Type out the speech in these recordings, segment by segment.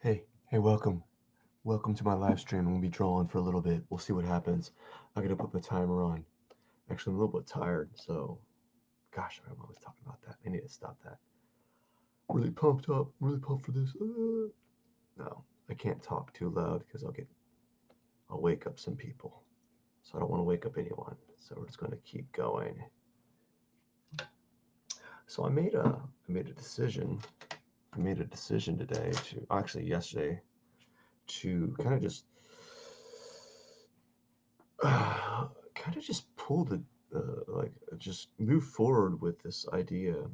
Hey, welcome to my live stream. I'm gonna be drawing for a little bit. We'll see what happens. I gotta put the timer on. Actually, I'm a little bit tired, so gosh, I'm always talking about that. I need to stop that. Really pumped up, really pumped for this. No, I can't talk too loud because I'll wake up some people. So I don't want to wake up anyone. So we're just gonna keep going. So I made a decision. I made a decision today to actually yesterday to kind of just kind of just pull the just move forward with this idea,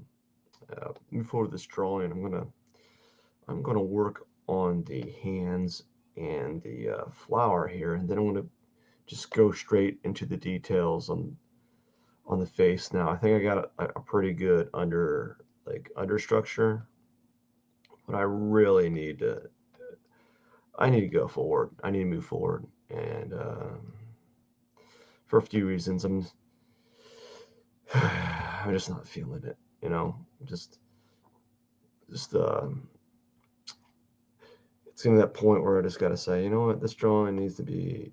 move forward with this drawing. I'm gonna work on the hands and the flower here, and then I'm gonna just go straight into the details on the face. Now I think I got a pretty good understructure, but I need to go forward. I need to move forward, and for a few reasons, I'm just not feeling it. You know, just just it's getting to that point where I just gotta say, you know what, this drawing needs to be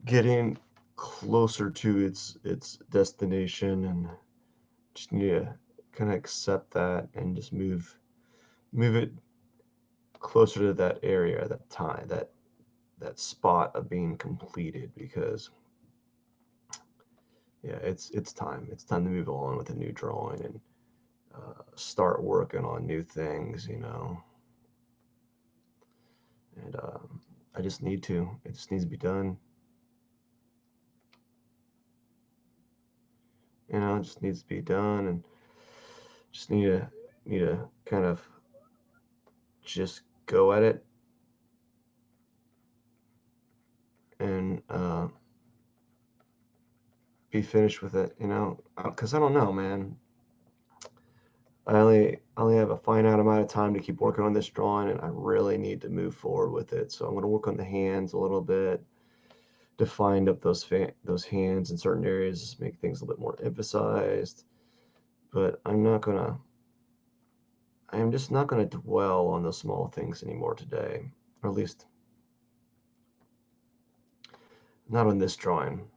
getting closer to its destination, and just need to kind of accept that and just move it closer to that area, that time, that spot of being completed. Because yeah, it's time. It's time to move on with a new drawing and start working on new things. And I just need to. It just needs to be done. It just needs to be done, and just need to kind of just go at it and be finished with it. Because I don't know, man. I only have a finite amount of time to keep working on this drawing, and I really need to move forward with it. So I'm going to work on the hands a little bit, define up those hands in certain areas, make things a little bit more emphasized. But I'm just not gonna dwell on those small things anymore today, or at least not on this drawing.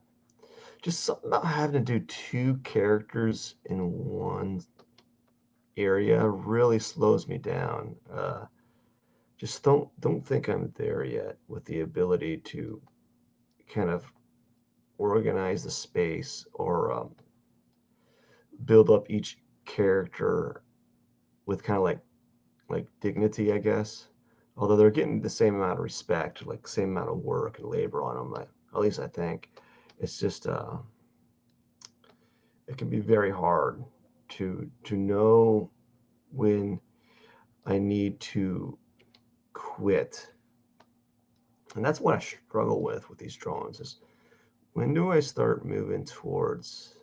Just something about having to do two characters in one area really slows me down. Just don't think I'm there yet with the ability to kind of organize the space or build up each character with kind of like dignity, I guess. Although they're getting the same amount of respect, like same amount of work and labor on them. At least I think. It's just it can be very hard to know when I need to quit. And that's what I struggle with these drawings is when do I start moving towards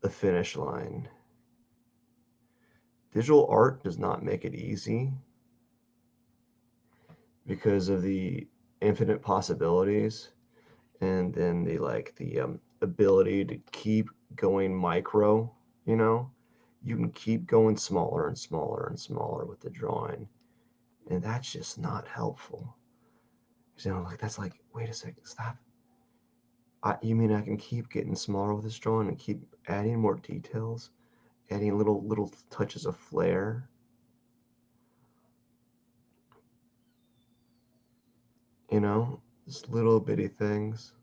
the finish line? Digital art does not make it easy because of the infinite possibilities, and then the ability to keep going micro. you know you can keep going smaller and smaller and smaller with the drawing, and that's just not helpful. Like that's like, wait a second, stop. You mean I can keep getting smaller with this drawing and keep adding more details, adding little touches of flair, just little bitty things.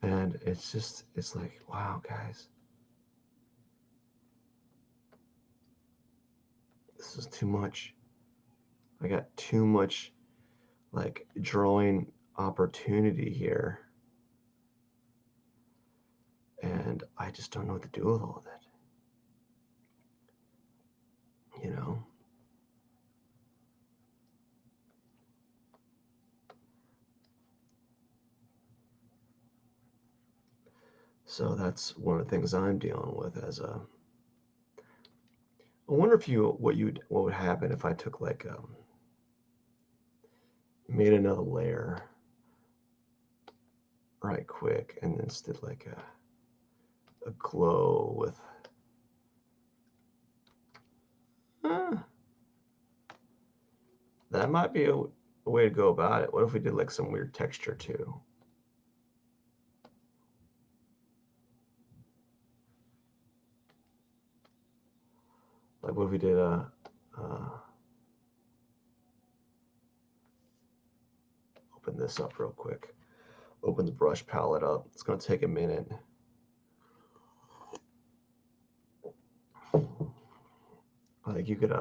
And it's like, wow, guys, this is too much. I got too much like drawing opportunity here, and I just don't know what to do with all of it. So that's one of the things I'm dealing with as a. I wonder what would happen if I took made another layer right quick and then just did like a glow with. Uh, that might be a way to go about it. What if we did like some weird texture too? Like what if we did a open this up real quick. Open the brush palette up. It's going to take a minute. Like you could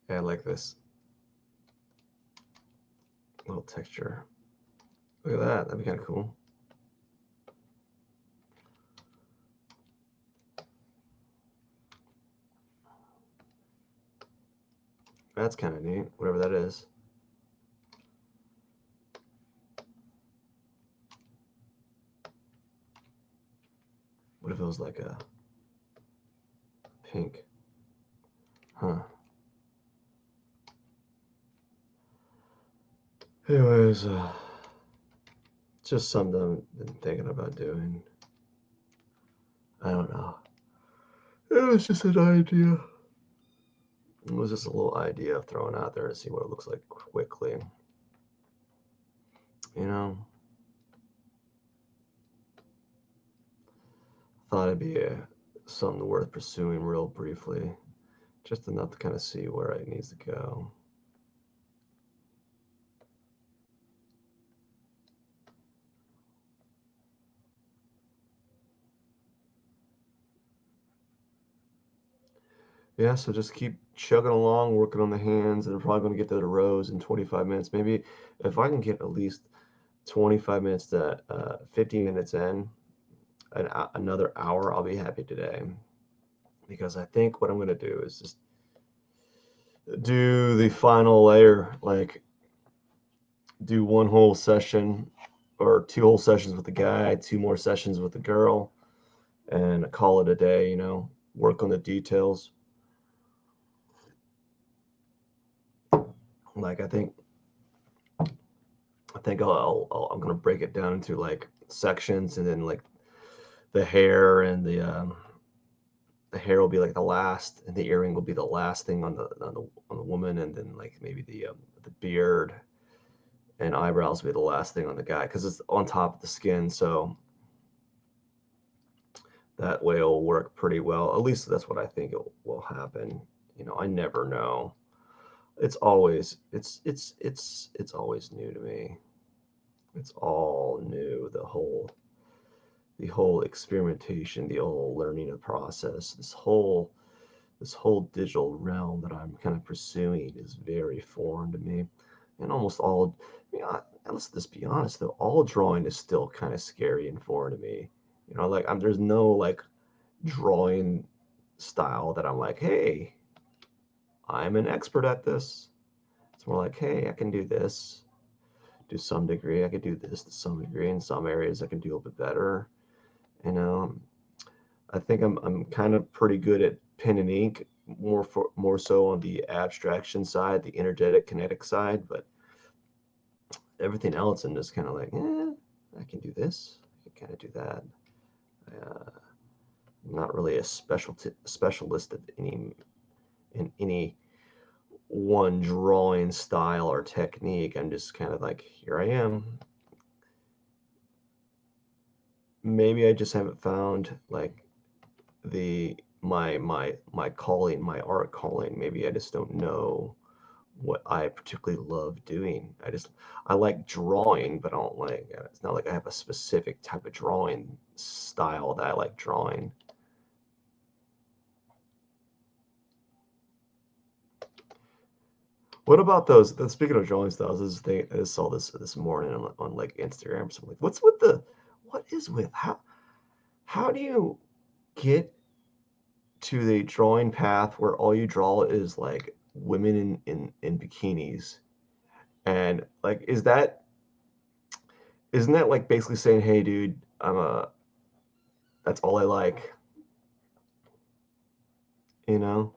add like this little texture. Look at that. That'd be kind of cool. That's kind of neat, whatever that is. What if it was like a pink? Huh. Anyways, just something I've been thinking about doing. I don't know. It was just an idea. It was just a little idea thrown out there to see what it looks like quickly. You know, thought it'd be something worth pursuing real briefly, just enough to kind of see where it needs to go. Yeah, so just keep chugging along, working on the hands, and I'm probably going to get to the rows in 25 minutes. Maybe if I can get at least 25 minutes to 15 minutes in, another hour, I'll be happy today. Because I think what I'm going to do is just do the final layer, like do one whole session or two whole sessions with the guy, two more sessions with the girl, and call it a day, you know, work on the details. Like I think I'm gonna break it down into like sections, and then like the hair and the hair will be like the last, and the earring will be the last thing on the woman, and then like maybe the beard and eyebrows will be the last thing on the guy because it's on top of the skin, so that way it'll work pretty well. At least that's what I think it will happen. You know, I never know. It's always new to me. It's all new. The whole experimentation, the whole learning of the process, this whole digital realm that I'm kind of pursuing is very foreign to me. And almost all, I mean, let's just be honest though, all drawing is still kind of scary and foreign to me. You know, like there's no like drawing style that I'm like, hey, I'm an expert at this. It's more like, hey, I can do this to some degree. I could do this to some degree. In some areas, I can do a little bit better. You know, I think I'm kind of pretty good at pen and ink, more so on the abstraction side, the energetic kinetic side, but everything else I'm just kind of like, I can do this, I can kind of do that. I'm not really a specialist at any one drawing style or technique. I'm just kind of like, here I am. Maybe I just haven't found like the my calling, my art calling. Maybe I just don't know what I particularly love doing. I like drawing, but I don't like it's not like I have a specific type of drawing style that I like drawing. What about those? Speaking of drawing styles, I just saw this morning on like Instagram. So I'm like, what is with how do you get to the drawing path where all you draw is like women in bikinis? And like, isn't that like basically saying, hey, dude, that's all I like, you know?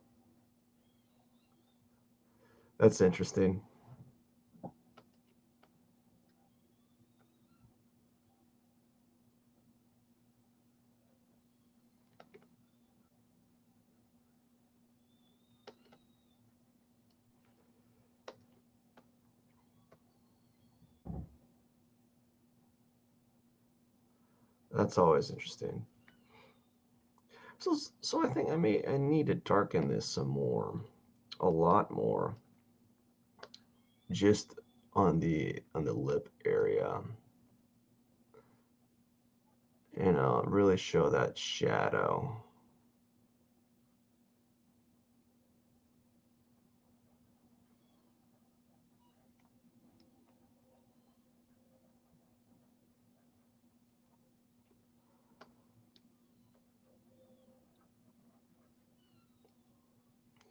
That's interesting. That's always interesting. So I think I need to darken this some more, a lot more, just on the lip area. Really show that shadow.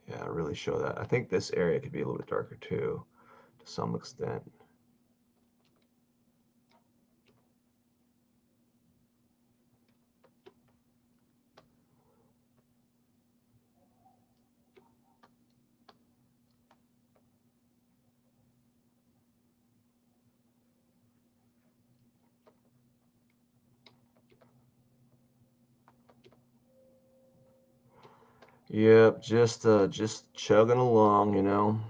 Yeah, really show that. I think this area could be a little bit darker too, to some extent. Yep, just chugging along,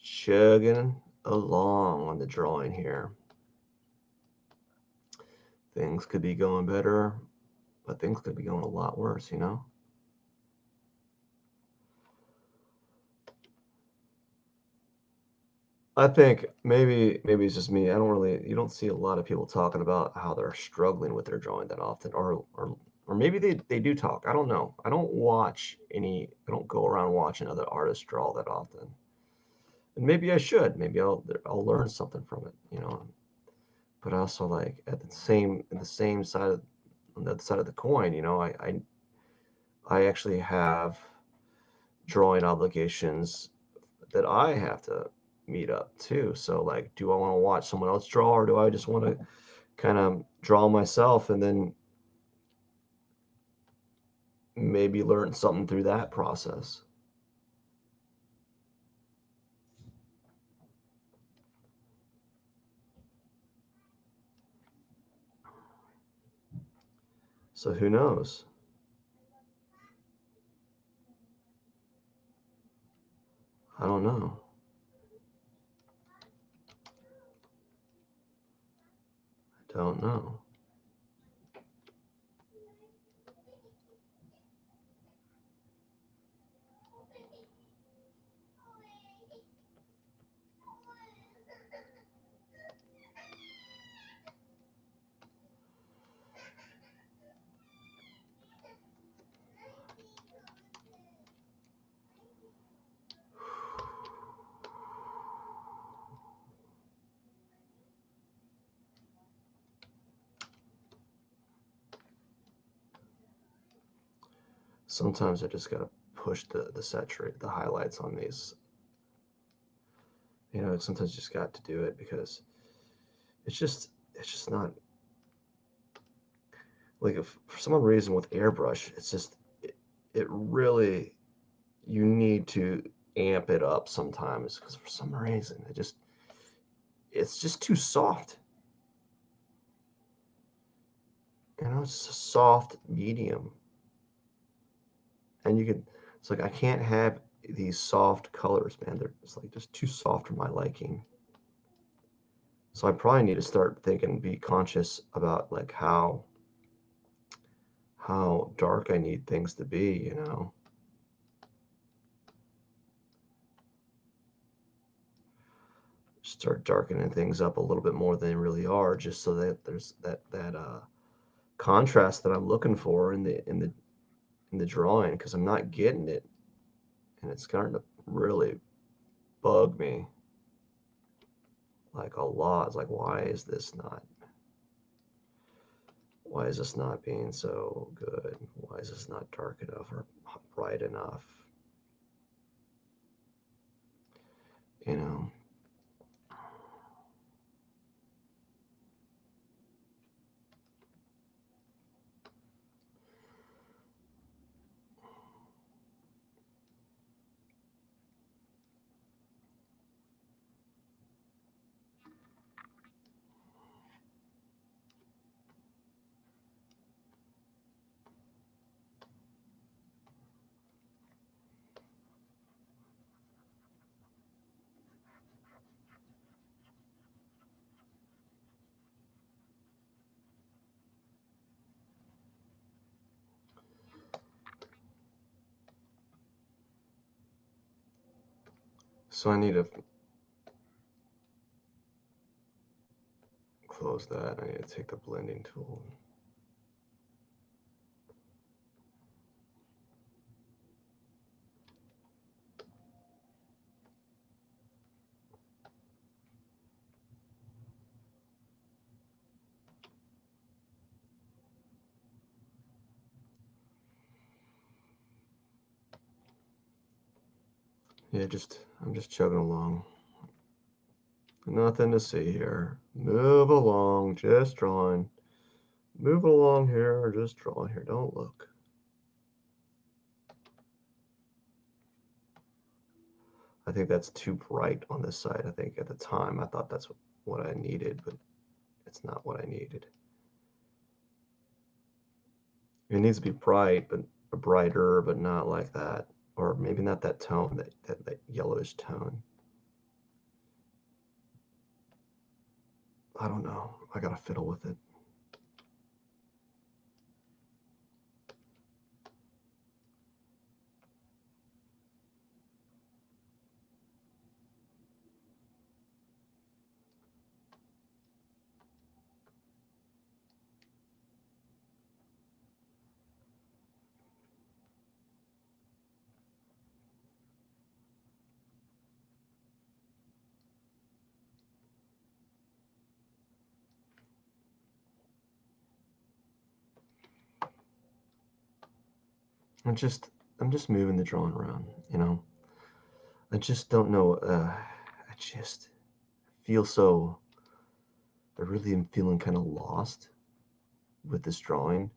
chugging along on the drawing here. Things could be going better, but things could be going a lot worse. I think maybe it's just me. You don't see a lot of people talking about how they're struggling with their drawing that often, or maybe they do talk. I don't know. I don't go around watching other artists draw that often. And maybe I should. Maybe I'll learn something from it. But also like at the same side of on the other side of the coin, I actually have drawing obligations that I have to meet up too. So like, do I want to watch someone else draw, or do I just want to kind of draw myself and then maybe learn something through that process? So who knows? I don't know. I don't know. Sometimes I just gotta push the saturate the highlights on these. Sometimes you just got to do it because it's just not like, if for some reason with airbrush, it really, you need to amp it up sometimes because for some reason it's just too soft. It's just a soft medium, and it's like I can't have these soft colors, man. It's like just too soft for my liking. So I probably need to start thinking, be conscious about like how dark I need things to be. Start darkening things up a little bit more than they really are, just so that there's that contrast that I'm looking for in the drawing, because I'm not getting it, and it's starting to really bug me like a lot. It's like, why is this not being so good? Why is this not dark enough or bright enough? You know, So I need to close that. I need to take the blending tool. Yeah, I'm just chugging along. Nothing to see here. Move along, just drawing. Move along here, just drawing here. Don't look. I think that's too bright on this side. I think at the time I thought that's what I needed, but it's not what I needed. It needs to be bright, but brighter, but not like that. Or maybe not that tone, that yellowish tone. I don't know. I gotta fiddle with it. I'm just I'm just moving the drawing around, you know. I just don't know. I just feel so. I really am feeling kind of lost with this drawing.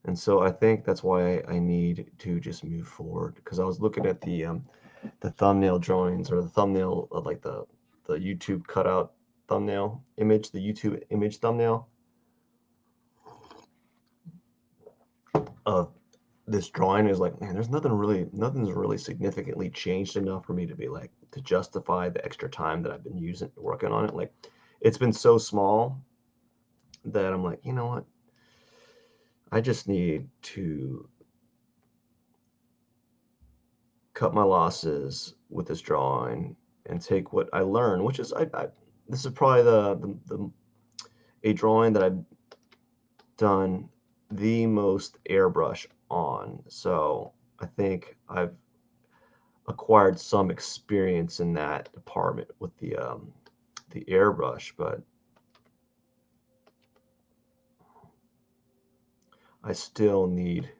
And so I think that's why I need to just move forward because I was looking at the thumbnail drawings or the thumbnail of like the YouTube cutout thumbnail image, the YouTube image thumbnail of this drawing is like, man, there's nothing's really significantly changed enough for me to be like to justify the extra time that I've been using working on it. Like it's been so small that I'm like, you know what? I just need to cut my losses with this drawing and take what I learned, which is I this is probably the a drawing that I've done the most airbrush on. So I think I've acquired some experience in that department with the airbrush, but I still need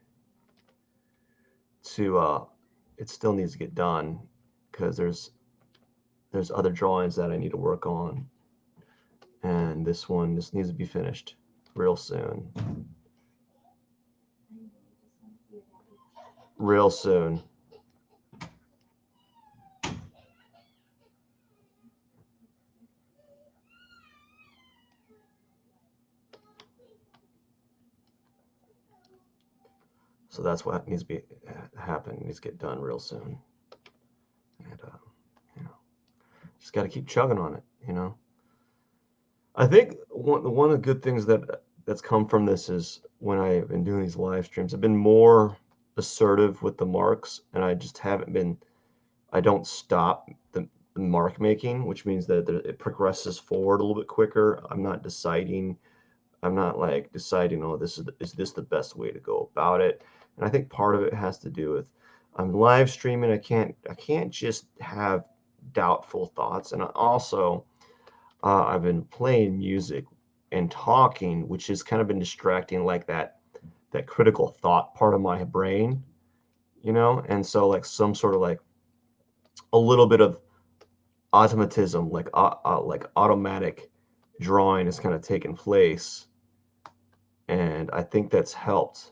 to it still needs to get done because there's other drawings that I need to work on, and this needs to be finished real soon. Real soon. So that's what needs to be happen. It needs to get done real soon, and you know, just got to keep chugging on it. You know, I think one of the good things that's come from this is when I've been doing these live streams, I've been more assertive with the marks, and I just haven't been. I don't stop the mark making, which means that it progresses forward a little bit quicker. I'm not deciding. I'm not like deciding, oh, is this the best way to go about it? And I think part of it has to do with I'm live streaming. I can't just have doubtful thoughts, and also I've been playing music and talking, which has kind of been distracting, like that critical thought part of my brain, you know. And so like some sort of like a little bit of automatism, like automatic drawing has kind of taken place, and I think that's helped.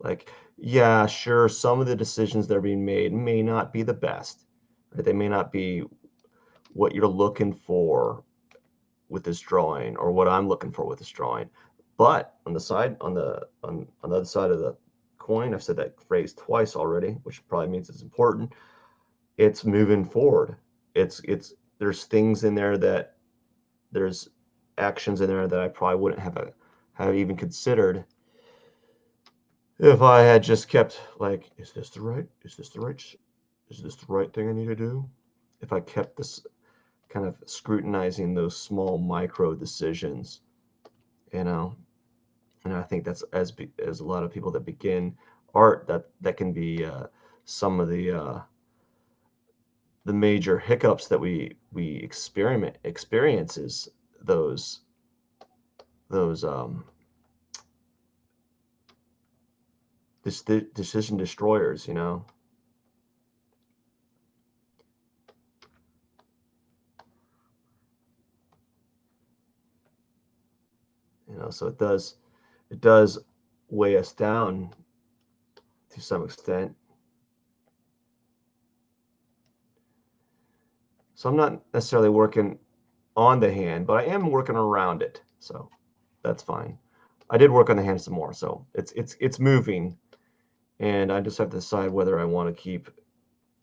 Like, yeah, sure, some of the decisions that are being made may not be the best, right? They may not be what you're looking for with this drawing or what I'm looking for with this drawing. But on the side, on the other side of the coin, I've said that phrase twice already, which probably means it's important. It's moving forward. There's things in there that there's actions in there that I probably wouldn't have even considered if I had just kept like, is this the right is this the right thing I need to do? If I kept this kind of scrutinizing those small micro decisions, you know, and I think that's as a lot of people that begin art, that can be some of the major hiccups that we experiences those those decision destroyers, you know. You know, so it does weigh us down to some extent. So I'm not necessarily working on the hand, but I am working around it. So that's fine. I did work on the hand some more, so it's moving, and I just have to decide whether I want to keep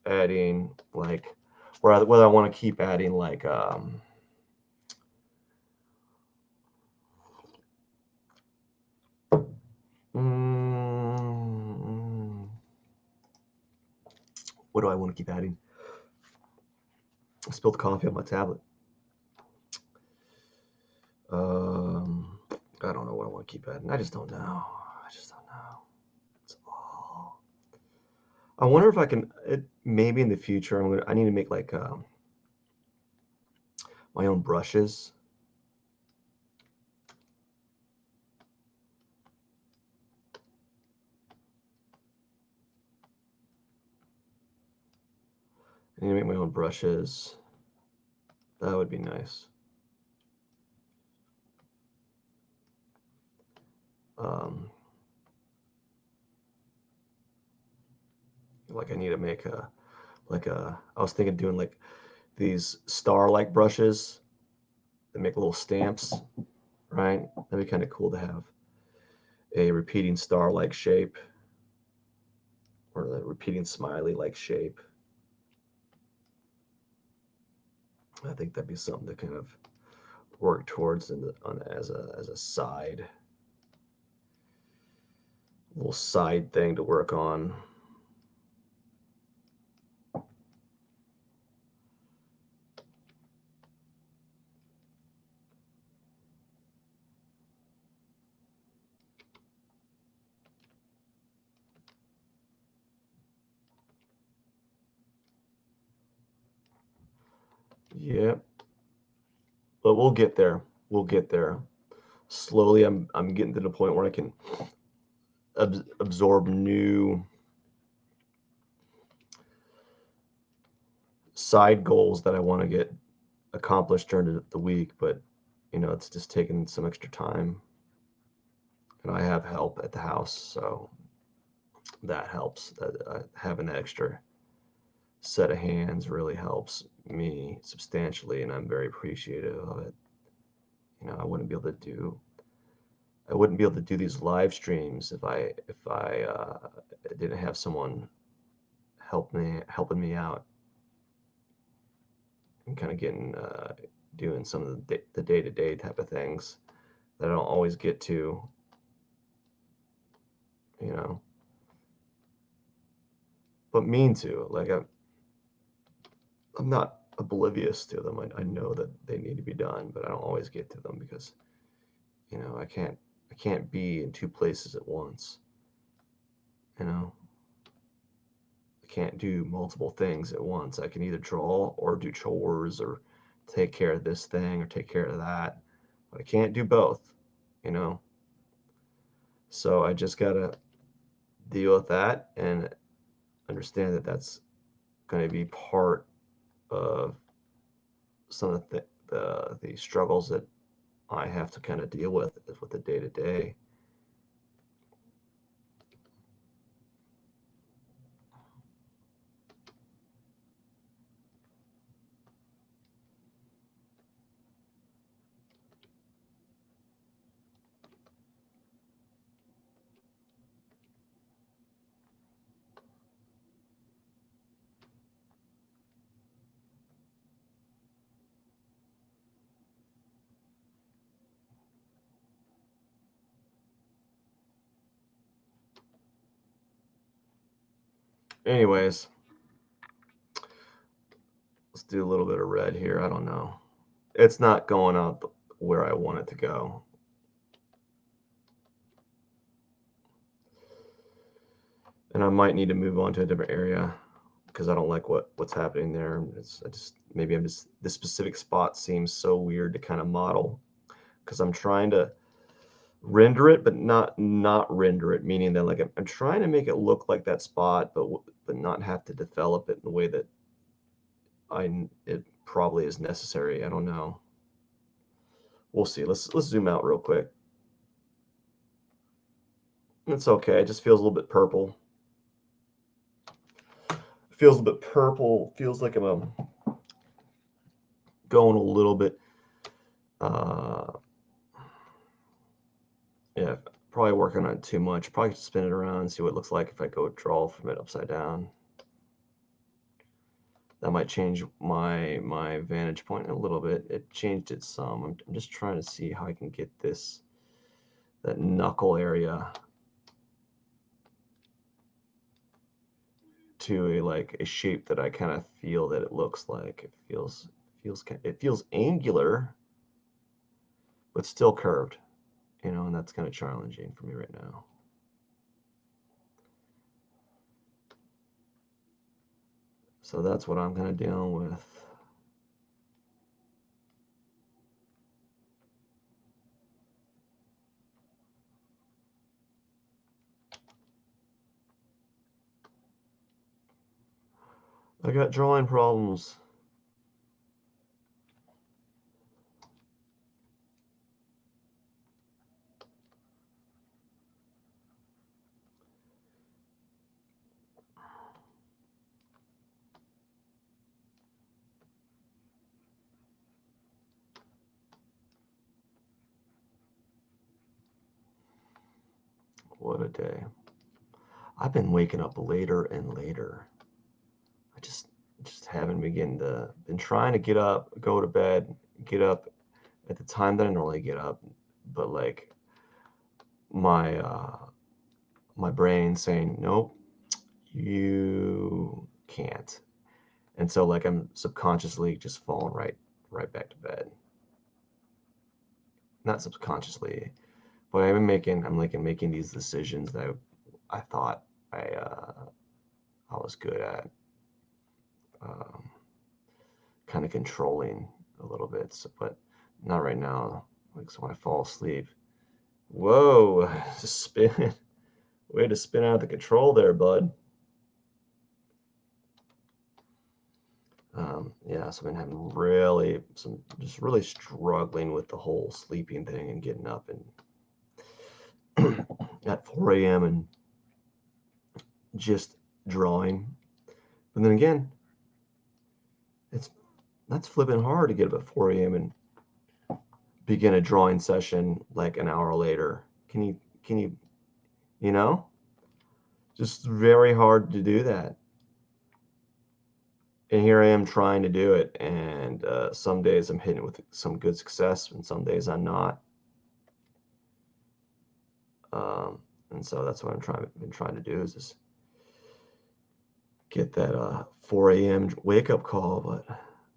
adding like, or whether I want to keep adding like mm, what do I want to keep adding? I spilled coffee on my tablet. Um, I don't know what I want to keep adding. I just don't know. I just don't know. It's all. I wonder if I can. Maybe in the future, I need to make like my own brushes. I need to make my own brushes. That would be nice. Um, like I need to make I was thinking doing like these star-like brushes that make little stamps, right? That'd be kind of cool to have a repeating star-like shape or a repeating smiley-like shape. I think that'd be something to kind of work towards as a side little side thing to work on. Yep, but we'll get there. We'll get there. Slowly, I'm getting to the point where I can absorb new side goals that I want to get accomplished during the week, but you know, it's just taking some extra time. And I have help at the house, so that helps. That having that extra set of hands really helps me substantially, and I'm very appreciative of it. You know, I wouldn't be able to do these live streams if I didn't have someone helping me out and kind of getting doing some of the day-to-day type of things that I don't always get to, you know, but mean to. Like I'm not oblivious to them. I know that they need to be done, but I don't always get to them because, you know, I can't be in two places at once. You know, I can't do multiple things at once. I can either draw or do chores or take care of this thing or take care of that, but I can't do both, you know. So I just gotta deal with that and understand that that's going to be part of some of the struggles that I have to kind of deal with the day to day. Anyways, do a little bit of red here. I don't know. It's not going out where I want it to go. And I might need to move on to a different area because I don't like what's happening there. Maybe I'm just, this specific spot seems so weird to kind of model because I'm trying to render it, but not render it, meaning that like I'm trying to make it look like that spot, but not have to develop it in the way that it probably is necessary. I don't know. We'll see. Let's zoom out real quick. It's okay. It just feels a little bit purple. Feels a bit purple. Feels like I'm going a little bit. Yeah, probably working on it too much. Probably spin it around and see what it looks like if I go draw from it upside down. That might change my vantage point a little bit. It changed it some. I'm just trying to see how I can get that knuckle area to like a shape that I kind of feel that it looks like. It feels angular, but still curved, and that's kind of challenging for me right now. So that's what I'm kind of dealing with. I got drawing problems. What a day. I've been waking up later and later. I just haven't been trying to get up, go to bed, get up at the time that I normally get up, but like my my brain saying, nope, you can't. And so like I'm subconsciously just falling right back to bed. Not subconsciously, but I'm like making these decisions that I thought I was good at. Um, Kind of controlling a little bit, but not right now. Like, so when I fall asleep, whoa, just spin, way to spin out of the control there, bud. Yeah, so I've been having just really struggling with the whole sleeping thing and getting up and at 4 a.m. and just drawing. And then again, it's that's flipping hard to get up at 4 a.m. and begin a drawing session like an hour later. Can you, you know, just very hard to do that. And here I am trying to do it, and some days I'm hitting it with some good success, and some days I'm not. And so that's what been trying to do is just get that 4 a.m. wake up call. But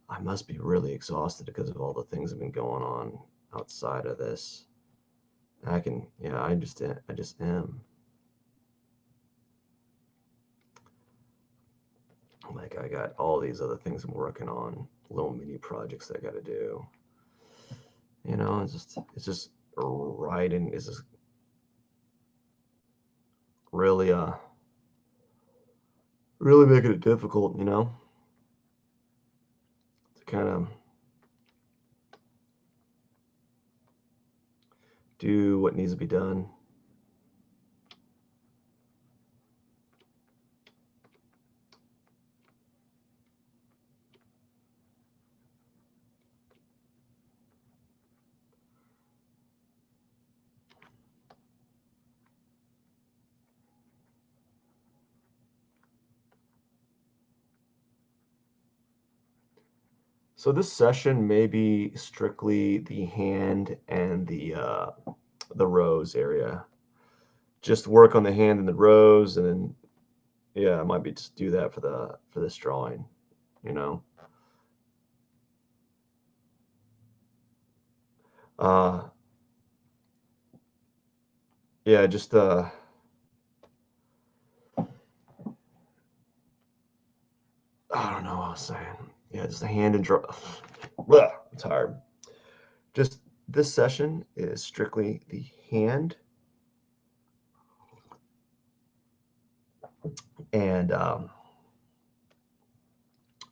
I must be really exhausted because of all the things that have been going on outside of this. Yeah, I just am. Like I got all these other things I'm working on, little mini projects that I got to do. It's just writing is just really really making it difficult, to kind of do what needs to be done. So this session may be strictly the hand and the rose area. Just work on the hand and the rose, and then yeah, I might be just do that for this drawing, you know. Uh, yeah, just I don't know what I was saying. Yeah, just a hand and draw. Blah, I'm tired. Just this session is strictly the hand and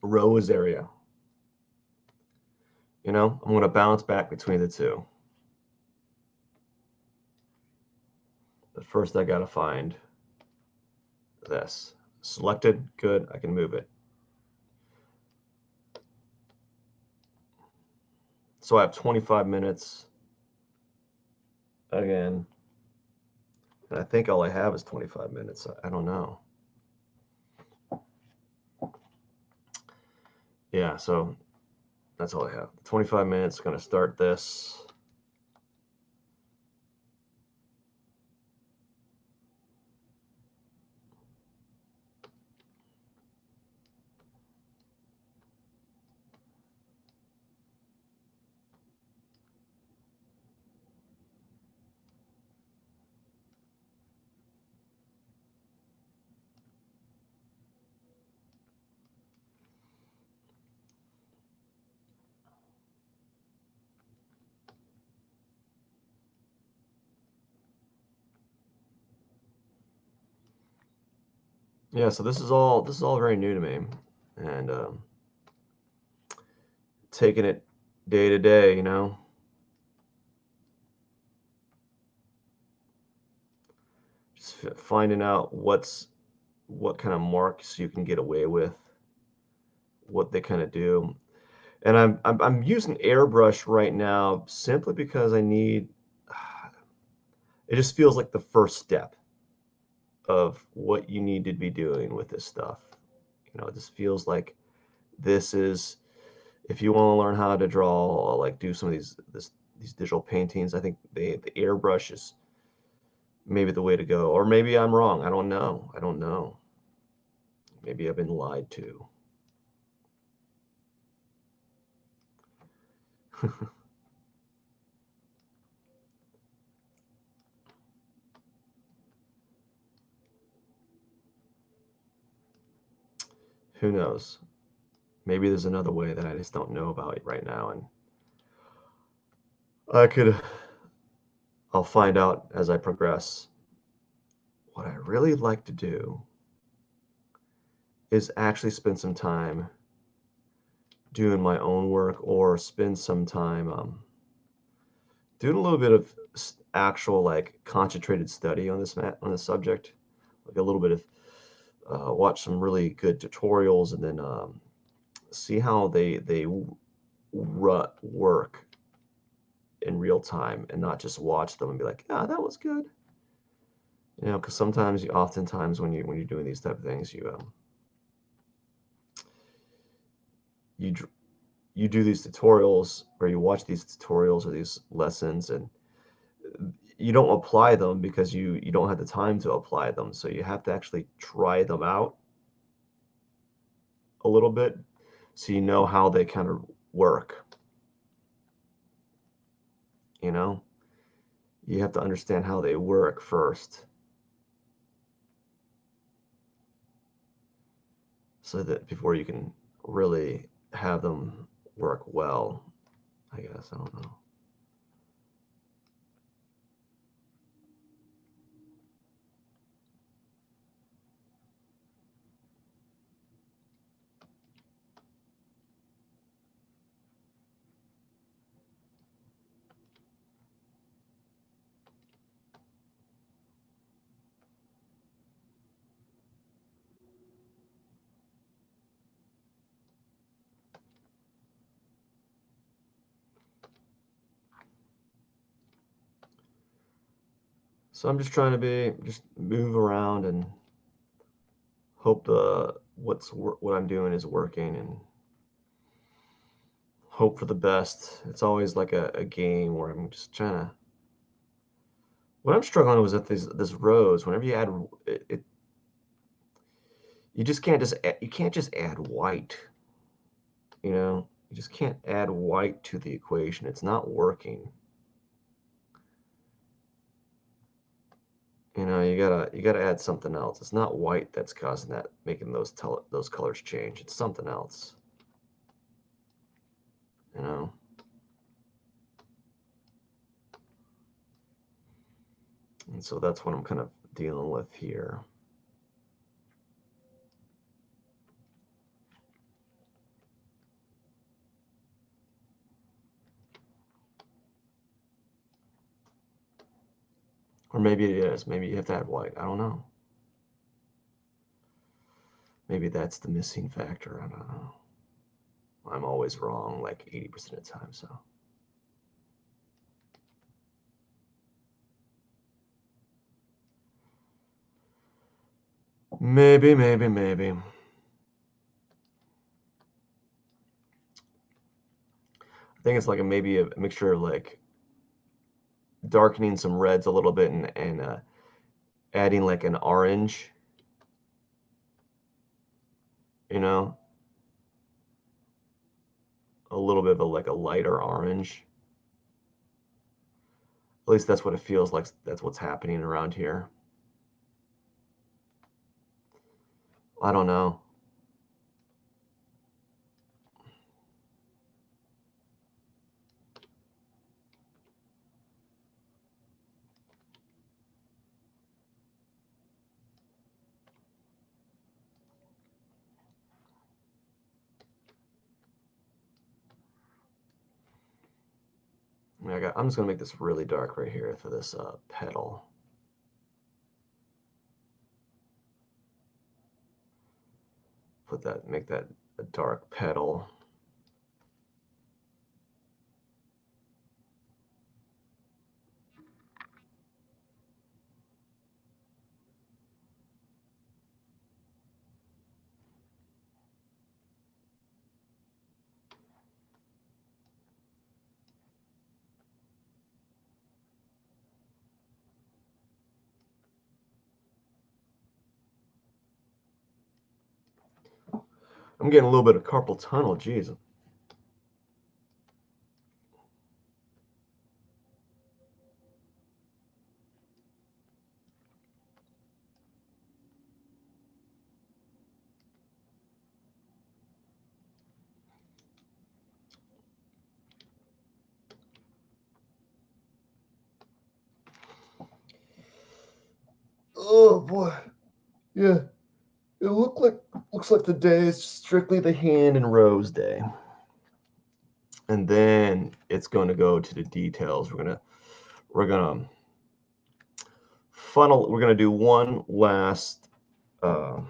rose area. You know, I'm going to bounce back between the two. But first, I got to find this. Selected, good, I can move it. So I have 25 minutes again. And I think all I have is 25 minutes. I don't know. Yeah, so that's all I have. 25 minutes, going to start this. Yeah, so this is all very new to me, and taking it day to day, you know, just finding out what kind of marks you can get away with, what they kind of do. And I'm using airbrush right now simply because I need it just feels like the first step of what you need to be doing with this stuff. You know, it just feels like this is if you want to learn how to draw or like do some of these digital paintings, I think the airbrush is maybe the way to go. Or maybe I'm wrong. I don't know. I don't know. Maybe I've been lied to. Who knows? Maybe there's another way that I just don't know about right now, and I could I'll find out as I progress. What I really like to do is actually spend some time doing my own work or spend some time doing a little bit of actual like concentrated study on this subject, like a little bit of watch some really good tutorials and then see how they work in real time and not just watch them and be like, yeah, that was good. You know, because sometimes oftentimes when you're doing these type of things, you you do these tutorials or you watch these tutorials or these lessons and you don't apply them because you don't have the time to apply them. So you have to actually try them out a little bit so you know how they kind of work, you know? You have to understand how they work first so that before you can really have them work well, I guess. I don't know. So I'm just trying to just move around and hope what I'm doing is working and hope for the best. It's always like a game where I'm just trying to. What I'm struggling with is that this rose. Whenever you add you just can't you can't just add white. You know, you just can't add white to the equation. It's not working. know, you gotta add something else. It's not white that's causing that, making those colors change. It's something else. You know. And so that's what I'm kind of dealing with here. Or maybe it is. Maybe you have to add white. I don't know. Maybe that's the missing factor. I don't know. I'm always wrong like 80% of the time, so. Maybe. I think it's like maybe a mixture of like darkening some reds a little bit and adding like an orange, you know, a little bit of like a lighter orange. At least that's what it feels like. That's what's happening around here. I don't know. I'm just gonna make this really dark right here for this petal. Make that a dark petal. I'm getting a little bit of carpal tunnel. Jeez. Oh boy. Yeah. It looks like the day is strictly the hand and rose day. And then it's going to go to the details. We're gonna funnel. We're gonna do one last uh,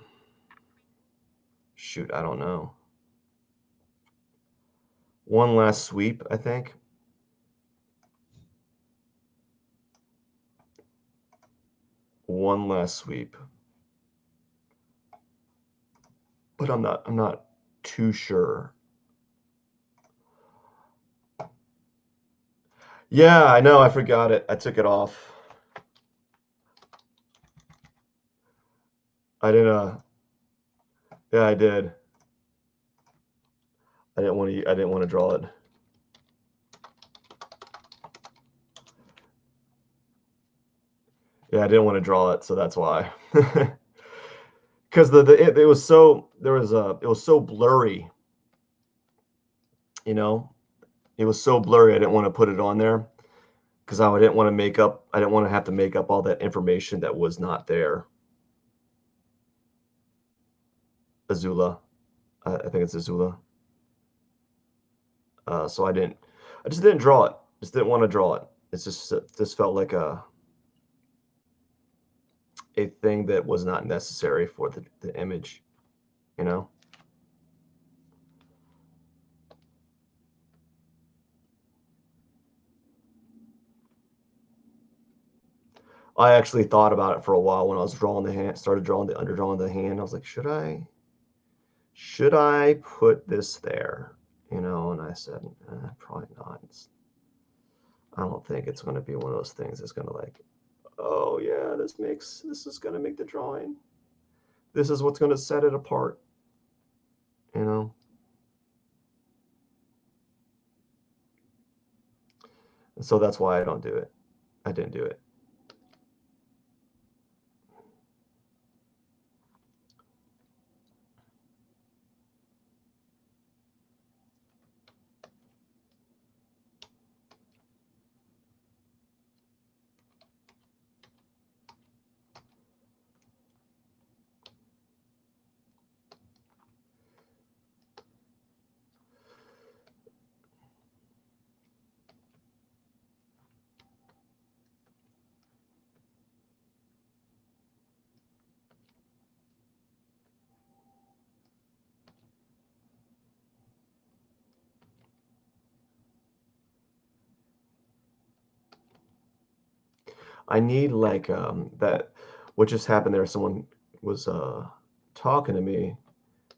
shoot. I don't know. One last sweep, I think. One last sweep. But I'm not too sure. Yeah, I know. I forgot it. I took it off. I didn't. Yeah, I did. I didn't want to. I didn't want to draw it. Yeah, I didn't want to draw it, so that's why. Because it was so it was so blurry. You know, it was so blurry. I didn't want to put it on there because I didn't want to make up. I didn't want to have to make up all that information that was not there. Azula, I think it's Azula. So I just didn't draw it. Just didn't want to draw it. It's just this felt like a thing that was not necessary for the image, you know. I actually thought about it for a while when I was drawing the hand, started drawing the underdrawing the hand. I was like, should I put this there? You know, and I said, probably not. I don't think it's going to be one of those things that's going to like, oh yeah, this is going to make the drawing. This is what's going to set it apart, you know. And so that's why I don't do it. I didn't do it. I need like that. What just happened there? Someone was talking to me,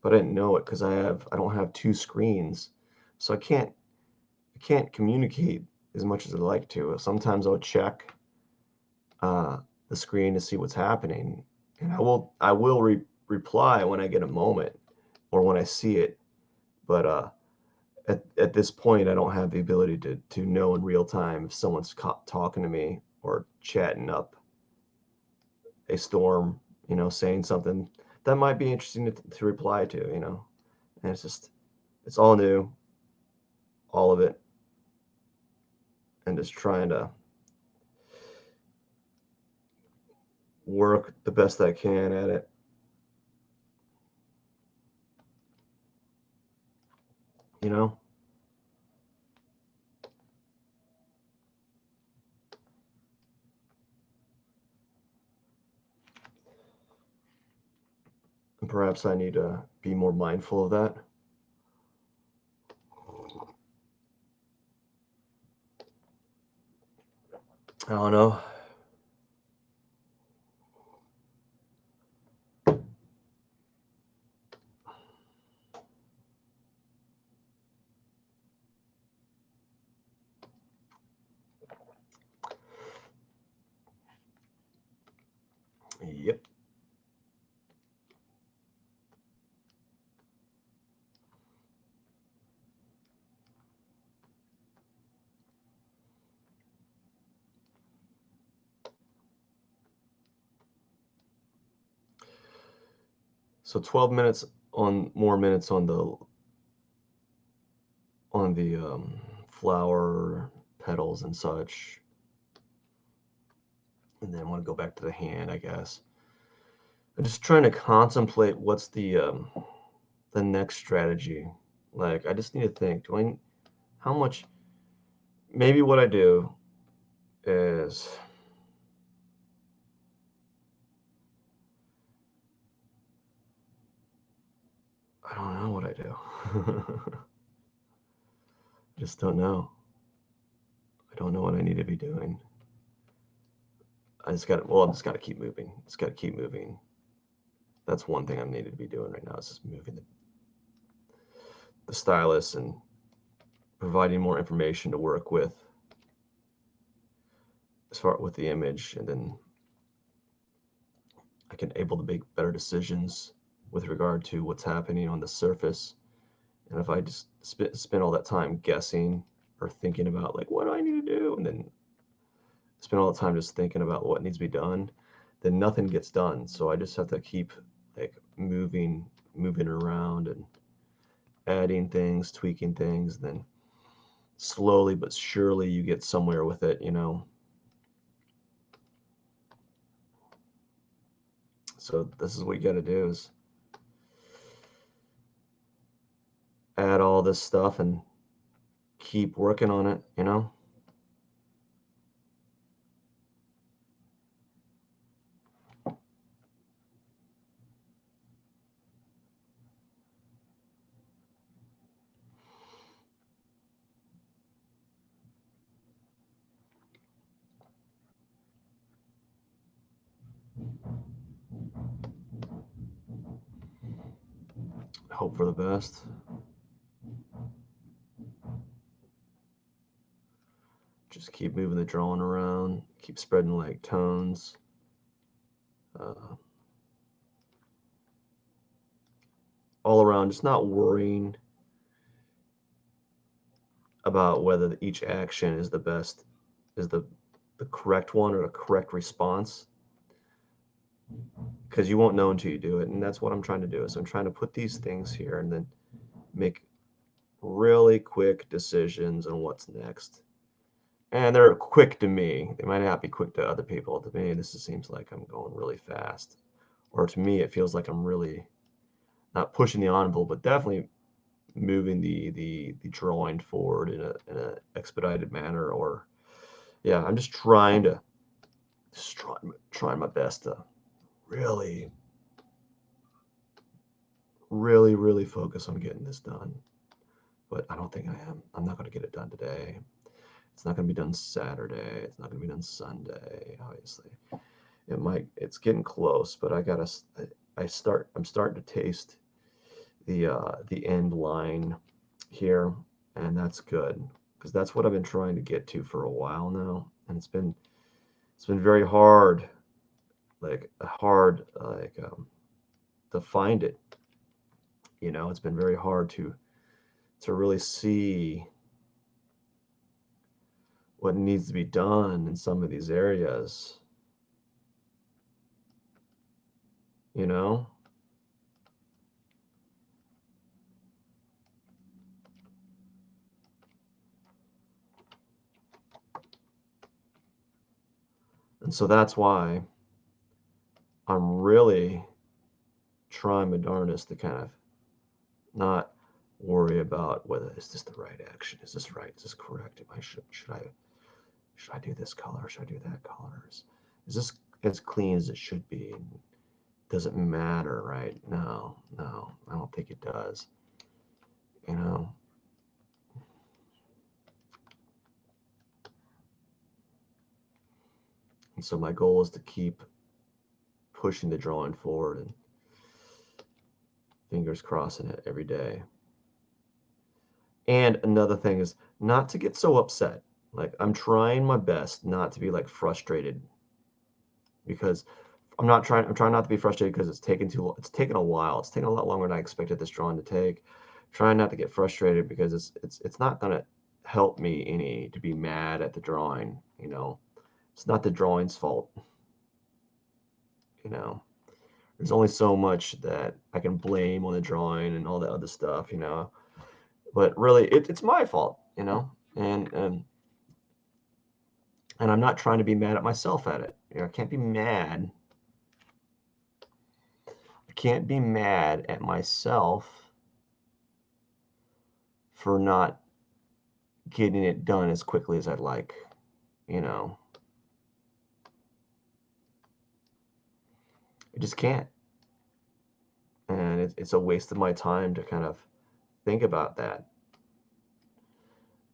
but I didn't know it because I don't have two screens, so I can't communicate as much as I'd like to. Sometimes I'll check uh, the screen to see what's happening, and I will reply when I get a moment or when I see it. But at this point, I don't have the ability to know in real time if someone's talking to me or chatting up a storm, saying something that might be interesting to reply to. And it's all new, all of it, and just trying to work the best I can at it. You know, and perhaps I need to be more mindful of that. I don't know. Yep. So 12 minutes on more minutes on the flower petals and such, and then I want to go back to the hand, I guess. I'm just trying to contemplate what's the next strategy. Like, I just need to think. How much? Maybe what I do is I don't know what I do. I just don't know. I don't know what I need to be doing. I just got to keep moving. Just got to keep moving. That's one thing I need to be doing right now is just moving the stylus and providing more information to work with as far with the image, and then I can able to make better decisions with regard to what's happening on the surface. And if I just spend all that time guessing or thinking about like what do I need to do, and then spend all the time just thinking about what needs to be done, then nothing gets done. So I just have to keep like moving around and adding things, tweaking things, then slowly but surely you get somewhere with it. So this is what you got to do is add all this stuff and keep working on it. Hope for the best. Just keep moving the drawing around, keep spreading like tones. Uh, all around, just not worrying about whether each action is the best, is the correct one or the correct response, because you won't know until you do it. And that's what I'm trying to do is I'm trying to put these things here and then make really quick decisions on what's next. And they're quick to me. They might not be quick to other people. To me, this seems like I'm going really fast. Or to me, it feels like I'm really not pushing the envelope, but definitely moving the drawing forward in a expedited manner. Or yeah, I'm just trying my best to really, really, really focus on getting this done. But I don't think I am. I'm not going to get it done today. It's not going to be done Saturday. It's not going to be done Sunday, obviously. It's getting close, but I'm starting to taste the end line here, and that's good because that's what I've been trying to get to for a while now, and it's been very hard, to find it. It's been very hard to really see what needs to be done in some of these areas, you know? And so that's why I'm really trying my darndest to kind of not worry about whether is this the right action, is this right, is this correct, should I do this color, should I do that color, is this as clean as it should be? Does it matter, right? No, I don't think it does. You know, and so my goal is to keep pushing the drawing forward and fingers crossing it every day. And another thing is not to get so upset. Like I'm trying my best not to be like frustrated because I'm trying not to be frustrated because it's taken a while. It's taken a lot longer than I expected this drawing to take. Trying not to get frustrated because it's not going to help me any to be mad at the drawing, It's not the drawing's fault, you know. There's only so much that I can blame on the drawing and all that other stuff, But really, it's my fault, and I'm not trying to be mad at myself at it. I can't be mad. I can't be mad at myself for not getting it done as quickly as I'd like, you know. I just can't. And it's a waste of my time to kind of think about that.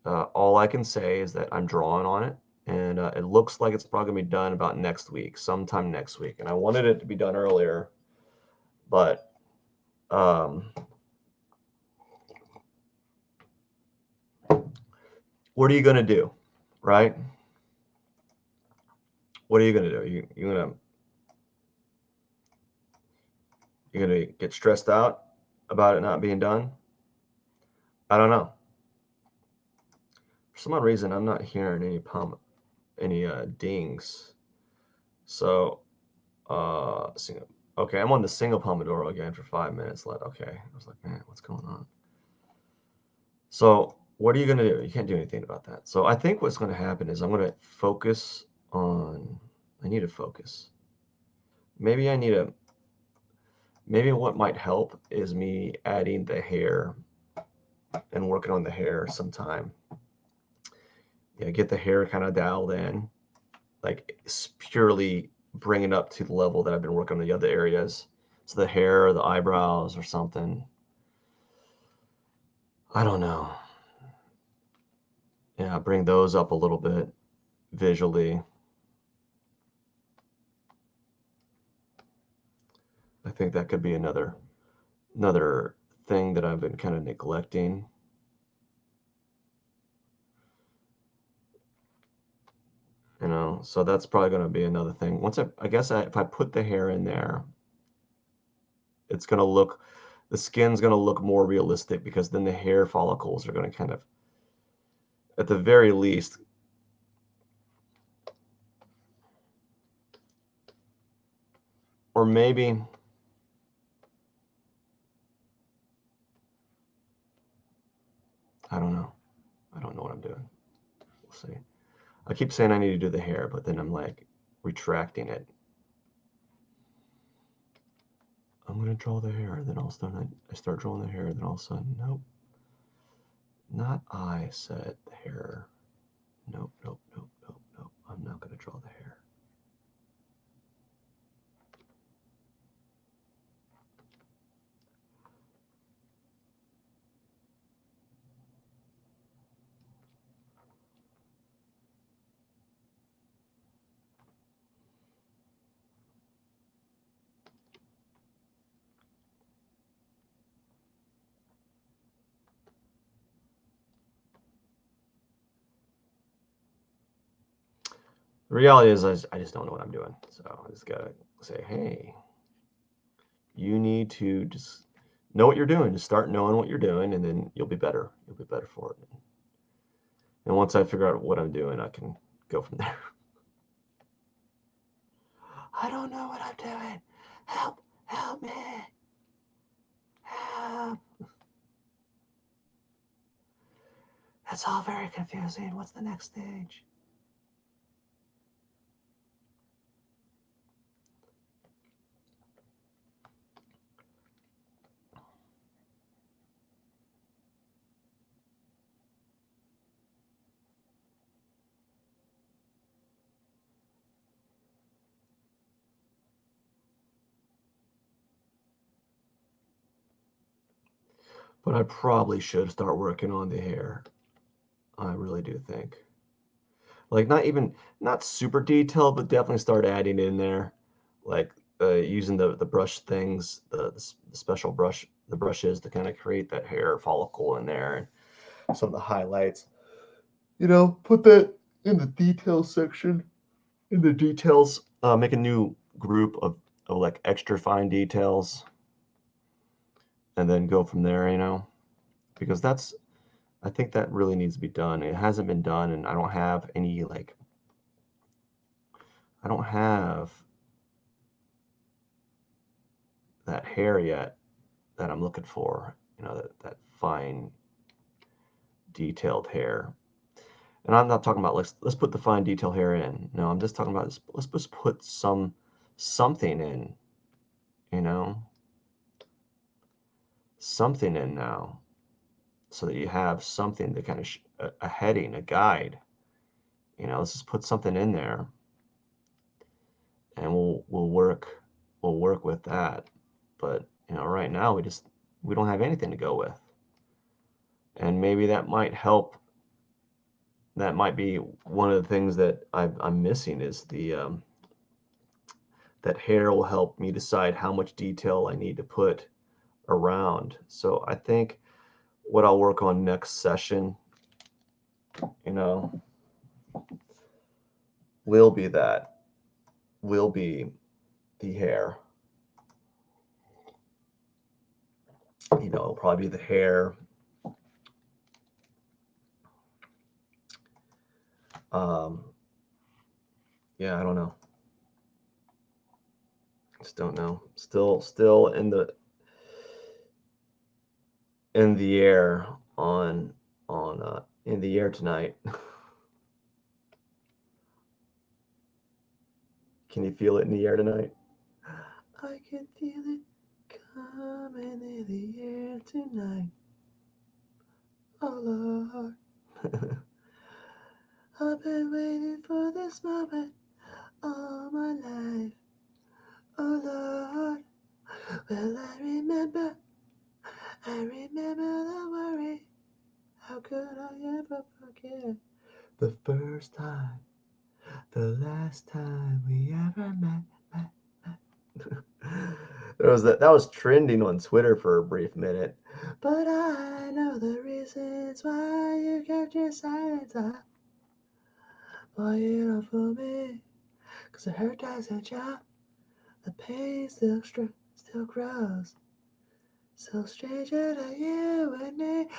All I can say is that I'm drawing on it, and it looks like it's probably going to be done about next week, sometime next week. And I wanted it to be done earlier, but what are you going to do, right? What are you going to do? You're going to get stressed out about it not being done? I don't know. For some odd reason, I'm not hearing any dings. So, okay, I'm on the single Pomodoro again for 5 minutes. Okay, I was like, man, what's going on? So, what are you going to do? You can't do anything about that. So, I think what's going to happen is I'm going to focus on. I need to focus. Maybe what might help is me adding the hair and working on the hair sometime. Yeah, get the hair kind of dialed in, like purely bring it up to the level that I've been working on the other areas. So the hair, or the eyebrows, or something. I don't know. Yeah, bring those up a little bit visually. I think that could be another thing that I've been kind of neglecting. So that's probably going to be another thing. If I put the hair in there, it's going to look, the skin's going to look more realistic because then the hair follicles are going to kind of, at the very least, or maybe, I don't know. I don't know what I'm doing. We'll see. I keep saying I need to do the hair, but then I'm like retracting it. I'm going to draw the hair, and then all of a sudden I start drawing the hair, and then all of a sudden, nope. Not I said the hair. Nope. I'm not going to draw the hair. The reality is, I just don't know what I'm doing. So I just gotta say, hey, you need to just know what you're doing. Just start knowing what you're doing, and then you'll be better. You'll be better for it. And once I figure out what I'm doing, I can go from there. I don't know what I'm doing. Help! Help me! Help! It's all very confusing. What's the next stage? But I probably should start working on the hair. I really do think. Like not super detailed, but definitely start adding in there, like using the brush things, the special brushes to kind of create that hair follicle in there and some of the highlights. Put that in the details section. In the details, make a new group of like extra fine details, and then go from there. Because I think that really needs to be done. It hasn't been done, and I don't have that hair yet that I'm looking for. That fine detailed hair. And I'm not talking about let's put the fine detail hair in. No, I'm just talking about let's just put something in, you know, something in now, so that you have something to kind of a heading, a guide. Let's just put something in there, and we'll work with that. But right now we don't have anything to go with, and maybe that might help. That might be one of the things that I'm missing is that hair will help me decide how much detail I need to put around. So I think what I'll work on next session, you know, will be that, will be the hair. It'll probably be the hair. Um, yeah, I don't know. Just don't know. Still in the air on in the air tonight. Can you feel it in the air tonight? I can feel it coming in the air tonight. Oh Lord. I've been waiting for this moment all my life. Oh Lord. Well, I remember the worry. How could I ever forget the first time, the last time we ever met? That was trending on Twitter for a brief minute. But I know the reasons why you kept your silence up. Boy, you don't fool me, 'cause the hurt doesn't stop. The pain still grows. So stranger to you and me.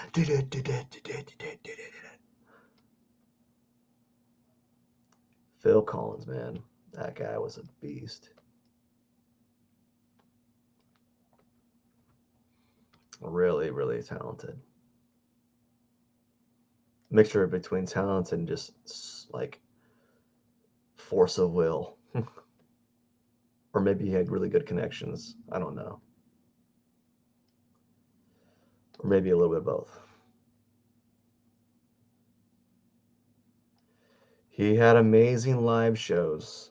Phil Collins, man. That guy was a beast. Really, really talented. Mixture between talent and just like force of will. Or maybe he had really good connections. I don't know. Or maybe a little bit of both. He had amazing live shows.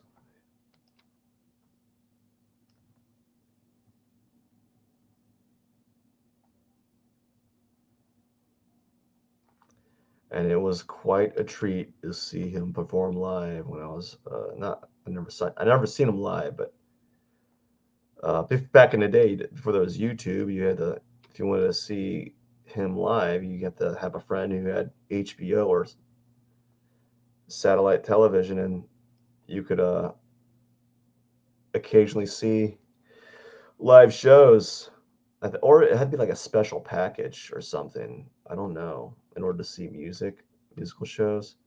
And it was quite a treat to see him perform live when I was not I never seen him live, but back in the day before there was YouTube, you had to if you wanted to see him live, you had to have a friend who had HBO or satellite television, and you could occasionally see live shows, or it had to be like a special package or something. I don't know. In order to see musical shows,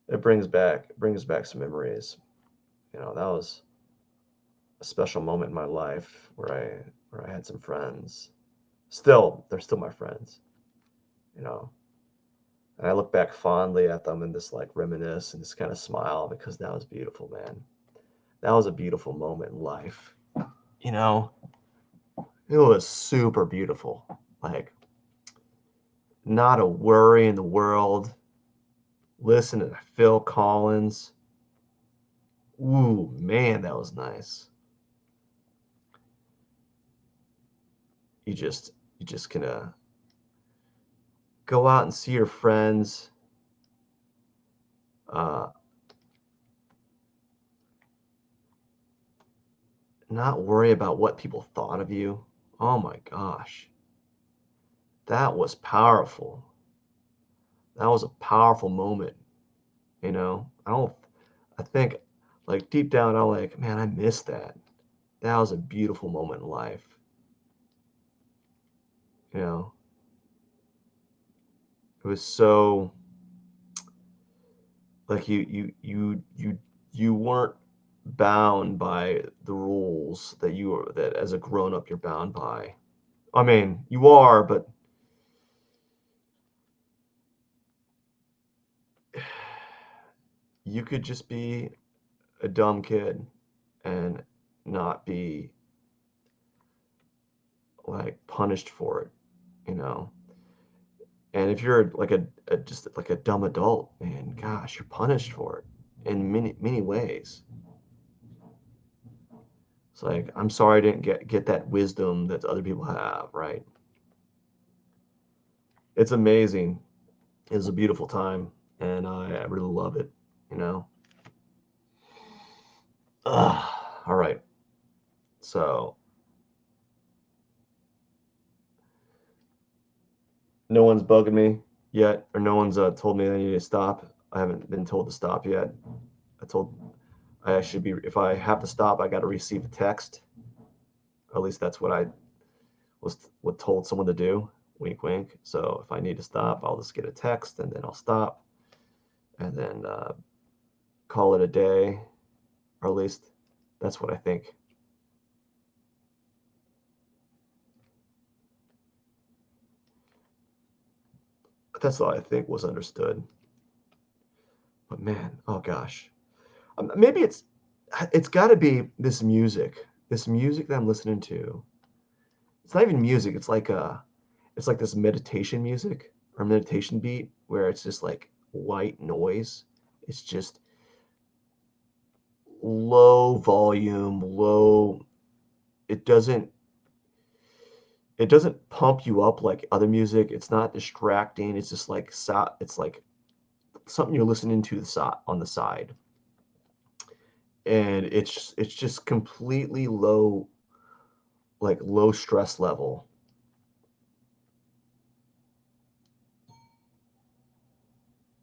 it brings back some memories. That was a special moment in my life where I had some friends. Still, they're still my friends. You know, and I look back fondly at them and just like reminisce and just kind of smile because that was beautiful, man. That was a beautiful moment in life. You know, it was super beautiful. Like, not a worry in the world. Listen to Phil Collins. Ooh, man, that was nice. You just gonna go out and see your friends. Uh, Not worry about what people thought of you. Oh my gosh, that was powerful. That was a powerful moment. I don't. I think, like deep down, I'm like, man, I missed that. That was a beautiful moment in life. You know, it was so like you weren't bound by the rules that as a grown up you're bound by. I mean, you are, but you could just be a dumb kid and not be like punished for it, you know. And if you're like just like a dumb adult, man, gosh, you're punished for it in many ways. It's like, I'm sorry I didn't get that wisdom that other people have, right? It's amazing. It was a beautiful time, and I really you know. Ugh. All right. So no one's bugging me yet, or no one's told me I need to stop. I haven't been told to stop yet. I told I should be, if I have to stop, I got to receive a text. At least that's what I was told someone to do. Wink, wink. So if I need to stop, I'll just get a text and then I'll stop and then call it a day, or at least that's what I think. That's all I think was understood. But man, oh gosh, maybe it's got to be this music that I'm listening to. It's not even music. It's like this meditation music or meditation beat where it's just like white noise. It's just low volume, low. It doesn't it doesn't pump you up like other music. It's not distracting. It's just like it's like something you're listening to on the side, and it's just completely low, like low stress level,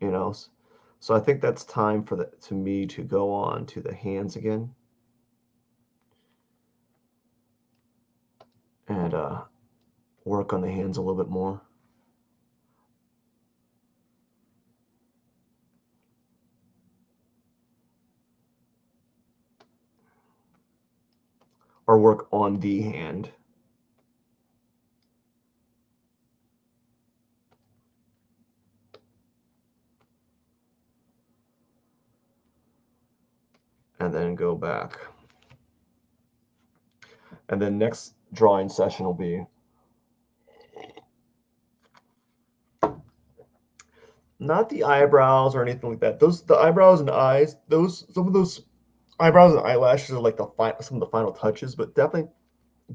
you know. So I think that's time for the to me to go on to the hands again and work on the hands a little bit more, or work on the hand, and then go back. And then next drawing session will be not the eyebrows or anything like that. Those the eyebrows and eyes, those some of those eyebrows and eyelashes are like some of the final touches, but definitely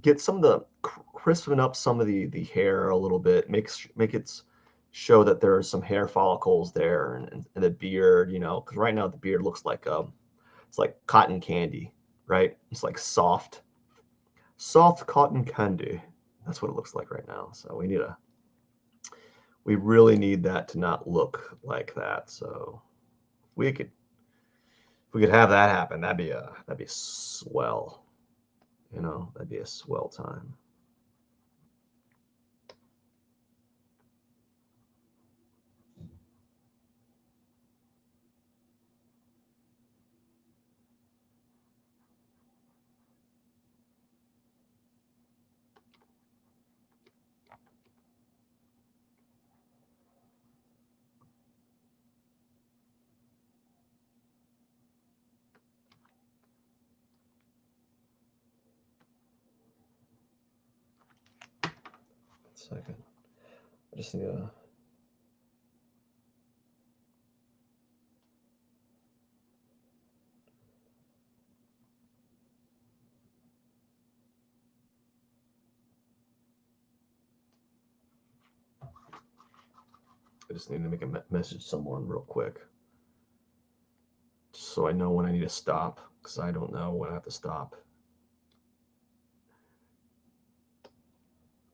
get some of the crisping up some of the hair a little bit. Make it show that there are some hair follicles there and the beard, because right now the beard looks like it's like cotton candy, right? It's like soft cotton candy. That's what it looks like right now. So we really need that to not look like that. So we could if we could have that happen, that'd be swell. That'd be a swell time. Second. I just need to. I just need to make a message to someone real quick, just so I know when I need to stop, because I don't know when I have to stop.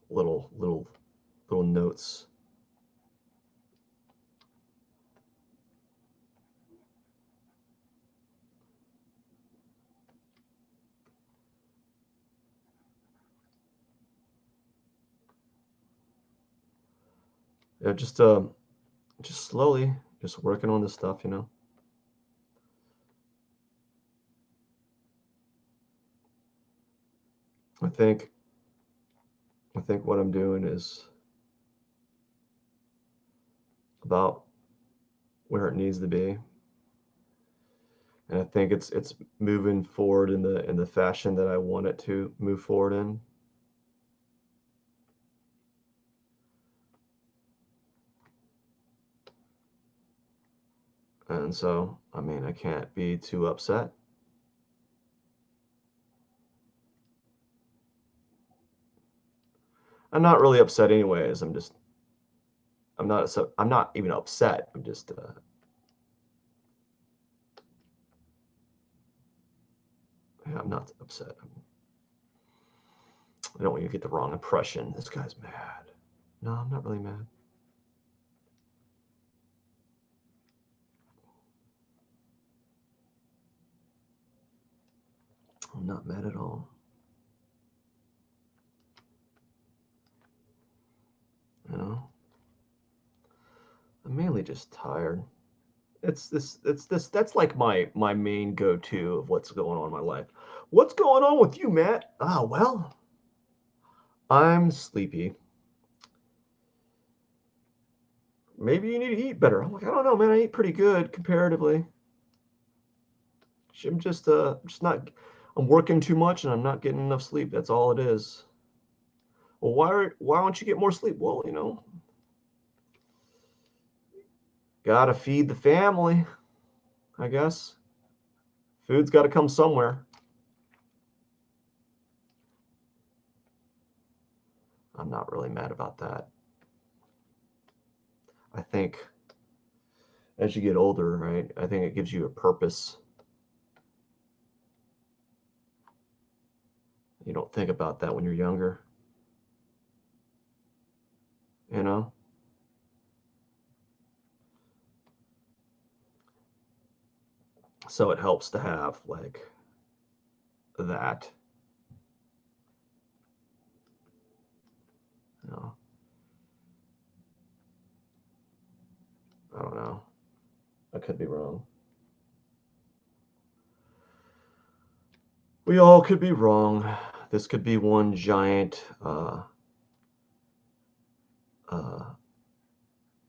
Little notes. Yeah, just slowly, just working on this stuff. I think I think what I'm doing is about where it needs to be, and I think it's moving forward in the fashion that I want it to move forward in. And so, I mean, I can't be too upset. I'm not really upset anyways. I'm not even upset. I'm just yeah, I'm not upset. I don't want you to get the wrong impression. This guy's mad. No, I'm not really mad. I'm not mad at all. You know, I'm mainly just tired. It's this that's like my main go-to of what's going on in my life. What's going on with you, Matt? Ah, well, I'm sleepy. Maybe you need to eat better. I'm like, I don't know, man. I eat pretty good comparatively. I'm just not. I'm working too much and I'm not getting enough sleep. That's all it is. Well, why don't you get more sleep? Well, gotta feed the family, I guess. Food's got to come somewhere. I'm not really mad about that. I think as you get older, right? I think it gives you a purpose. You don't think about that when you're younger, you know? So it helps to have like that, you know. I don't know. I could be wrong. We all could be wrong. This could be one giant uh,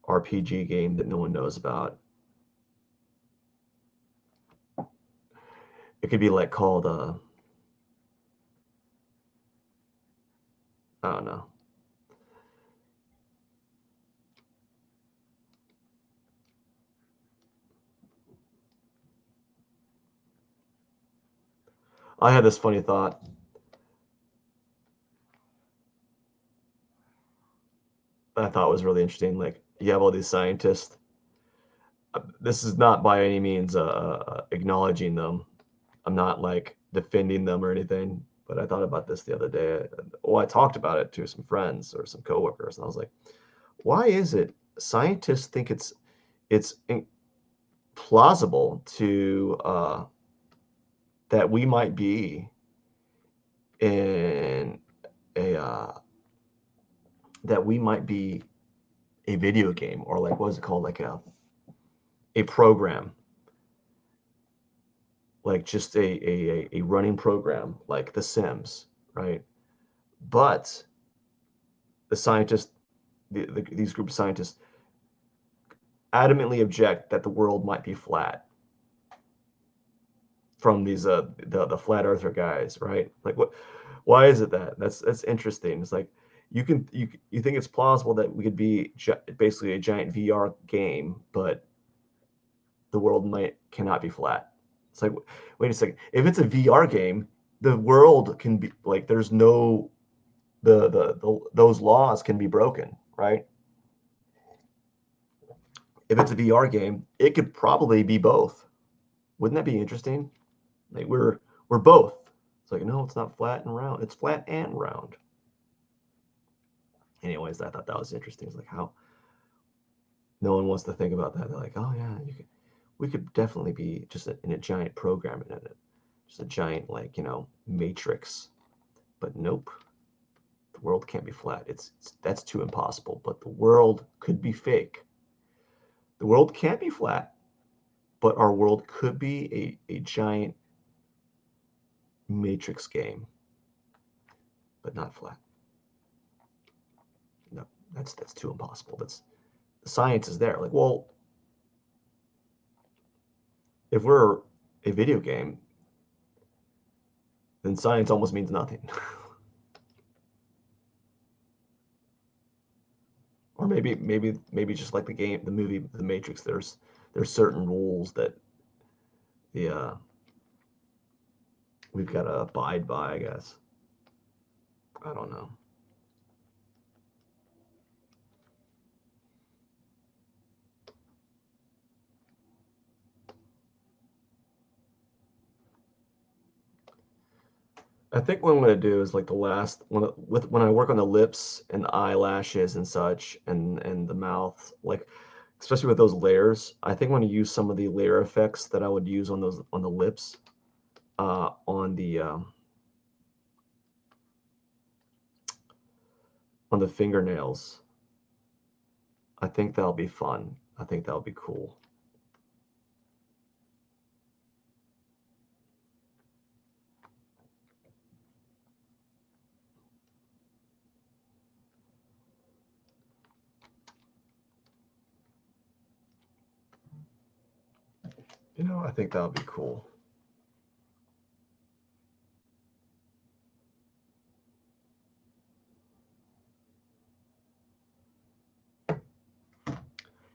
RPG game that no one knows about. It could be like called I don't know. I had this funny thought I thought was really interesting. Like you have all these scientists. This is not by any means acknowledging them. I'm not like defending them or anything. But I thought about this the other day. Well, I talked about it to some friends or some coworkers, and I was like, why is it scientists think it's plausible to that we might be in a that we might be a video game, or like what is it called, like a program, like just a running program like The Sims, right? But the scientists, these group of scientists adamantly object that the world might be flat from these the flat earther guys, right? Like what, why is it that? That's interesting. It's like you think it's plausible that we could be basically a giant VR game, but the world might cannot be flat. It's like, wait a second. If it's a VR game, the world can be like there's no those laws can be broken, right? If it's a VR game, it could probably be both. Wouldn't that be interesting? Like we're both. It's like, no, it's not flat and round. It's flat and round. Anyways, I thought that was interesting. It's like how no one wants to think about that. They're like, oh yeah, we could definitely be just in a giant program in it, just a giant like matrix. But nope, the world can't be flat. That's too impossible. But the world could be fake. The world can't be flat, but our world could be a giant matrix game, but not flat. No, that's too impossible. That's the science is there. Like, well, if we're a video game, then science almost means nothing. Or maybe just like the movie, The Matrix. There's certain rules that the we've got to abide by. I guess I don't know. I think what I'm gonna do is like the last when I work on the lips and the eyelashes and such and the mouth, like especially with those layers, I think I'm gonna use some of the layer effects that I would use on those on the lips, on the fingernails. I think that'll be fun. I think that'll be cool. I think that'll be cool.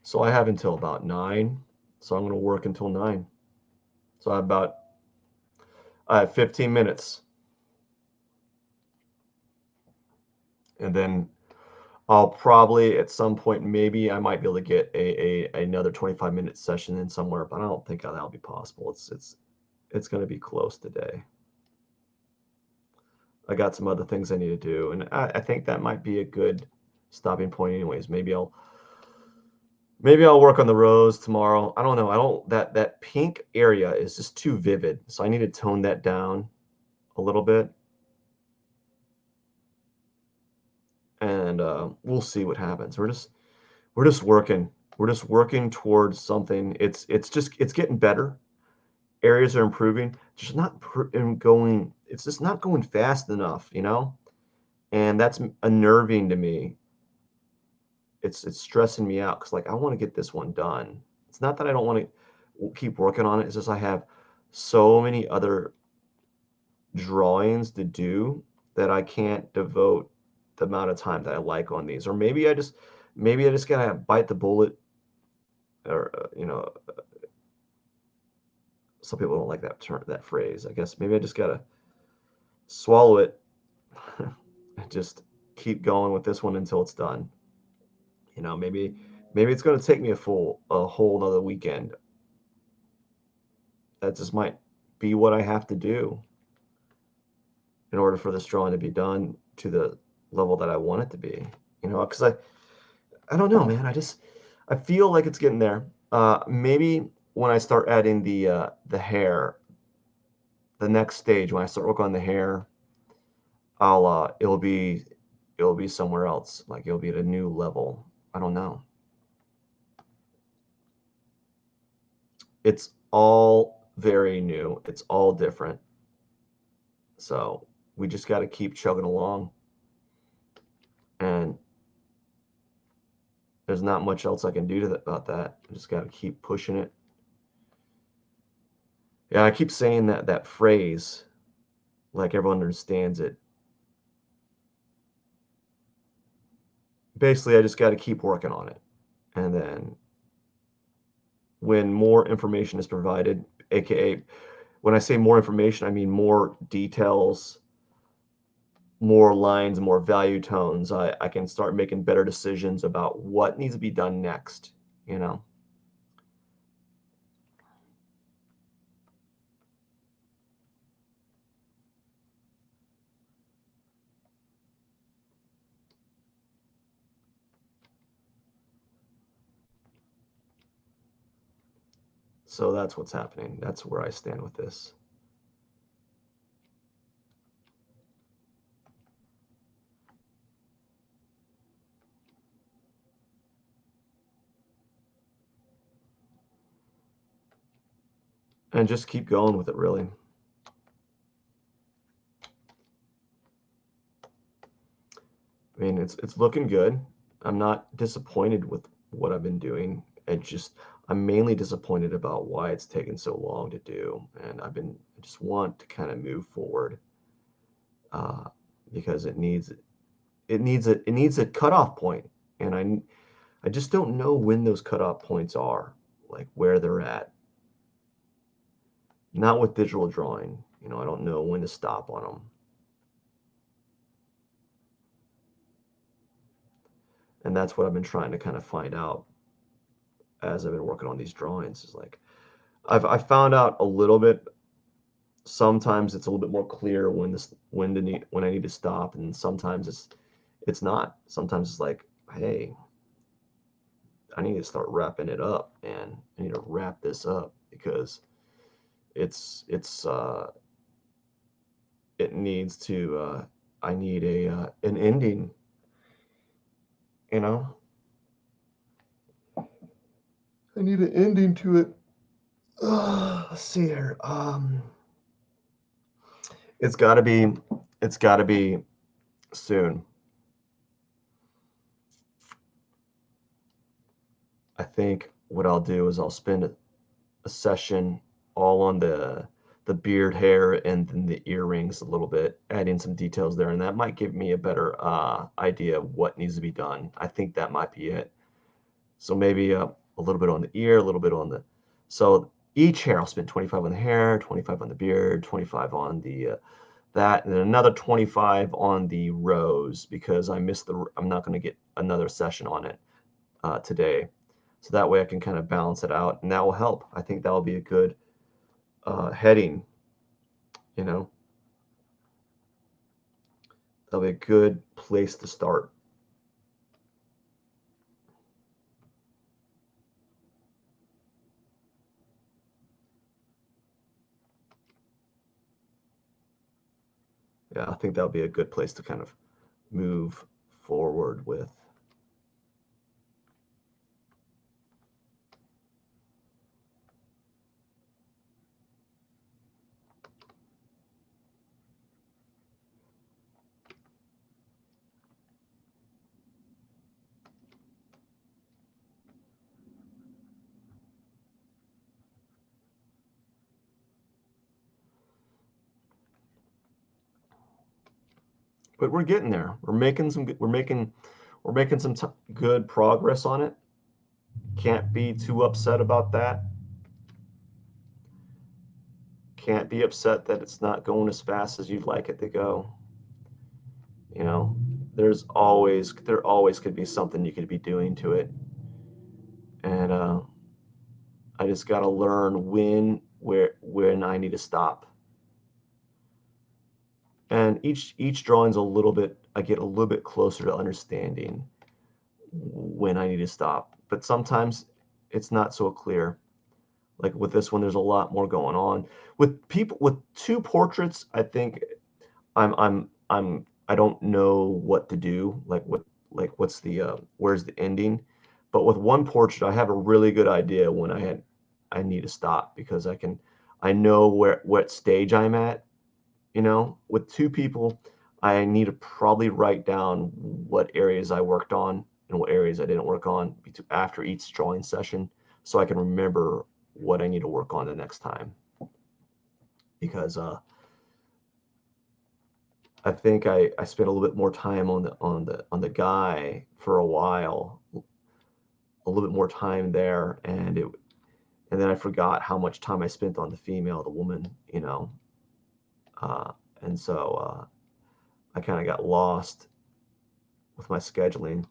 So I have until about 9. So I'm gonna work until 9. So I have 15 minutes, and then I'll probably at some point maybe I might be able to get a another 25-minute session in somewhere, but I don't think that'll be possible. It's going to be close today. I got some other things I need to do, and I think that might be a good stopping point. Anyways, maybe I'll work on the rose tomorrow. I don't know. I don't that pink area is just too vivid, so I need to tone that down a little bit, and we'll see what happens. We're just working. We're just working towards something. It's getting better. Areas are improving. Just not going. It's just not going fast enough. And that's unnerving to me. It's stressing me out because like I want to get this one done. It's not that I don't want to keep working on it. It's just I have so many other drawings to do that I can't devote the amount of time that I like on these. Or maybe I just gotta bite the bullet. Or some people don't like that phrase. I guess maybe I just gotta swallow it and just keep going with this one until it's done. Maybe it's gonna take me a whole another weekend. That just might be what I have to do in order for this drawing to be done to the level that I want it to be. Because I don't know, man. I feel like it's getting there. Maybe when I start adding the hair, the next stage, when I start working on the hair, it'll be somewhere else. Like it'll be at a new level. I don't know. It's all very new. It's all different. So we just got to keep chugging along, and there's not much else I can do about that. I just got to keep pushing it. Yeah, I keep saying that phrase like everyone understands it. Basically, I just got to keep working on it. And then when more information is provided, aka when I say more information, I mean more details, more lines, more value tones. I can start making better decisions about what needs to be done next, you know? So that's what's happening. That's where I stand with this. And just keep going with it, really. I mean, it's looking good. I'm not disappointed with what I've been doing. I'm mainly disappointed about why it's taken so long to do, and I just want to kind of move forward uh, because it needs a cutoff point, and I just don't know when those cutoff points are, like where they're at. Not with digital drawing, I don't know when to stop on them, and that's what I've been trying to kind of find out as I've been working on these drawings. Is like I found out a little bit. Sometimes it's a little bit more clear when I need to stop, and sometimes it's not. Sometimes it's like, hey, I need to start wrapping it up, and I need to wrap this up because it's it needs to I need a an ending, you know. I need an ending to it. Let's see here. It's got to be it's got to be soon. I think what I'll do is I'll spend a session all on the beard hair and then the earrings a little bit, adding some details there, and that might give me a better idea of what needs to be done. I think that might be it. So maybe a little bit on the ear, a little bit on the. So each hair, I'll spend 25 on the hair, 25 on the beard, 25 on the that, and then another 25 on the rose because I'm not going to get another session on it today. So that way I can kind of balance it out, and that will help. I think that will be a good heading, you know, that'll be a good place to start. Yeah, I think that'll be a good place to kind of move forward with. But we're getting there. We're making some good progress on it. Can't be too upset about that. Can't be upset that it's not going as fast as you'd like it to go. You know, there always could be something you could be doing to it, and I just got to learn when I need to stop. And each drawing's a little bit. I get a little bit closer to understanding when I need to stop. But sometimes it's not so clear. Like with this one, there's a lot more going on. With people with two portraits, I think I don't know what to do, like what's the where's the ending. But with one portrait, I have a really good idea when I need to stop because I know what stage I'm at. With two people, I need to probably write down what areas I worked on and what areas I didn't work on after each drawing session so I can remember what I need to work on the next time. Because I think I spent a little bit more time on the guy for a while, a little bit more time there, and then I forgot how much time I spent on the female, the woman. Uh, and so I kind of got lost with my scheduling.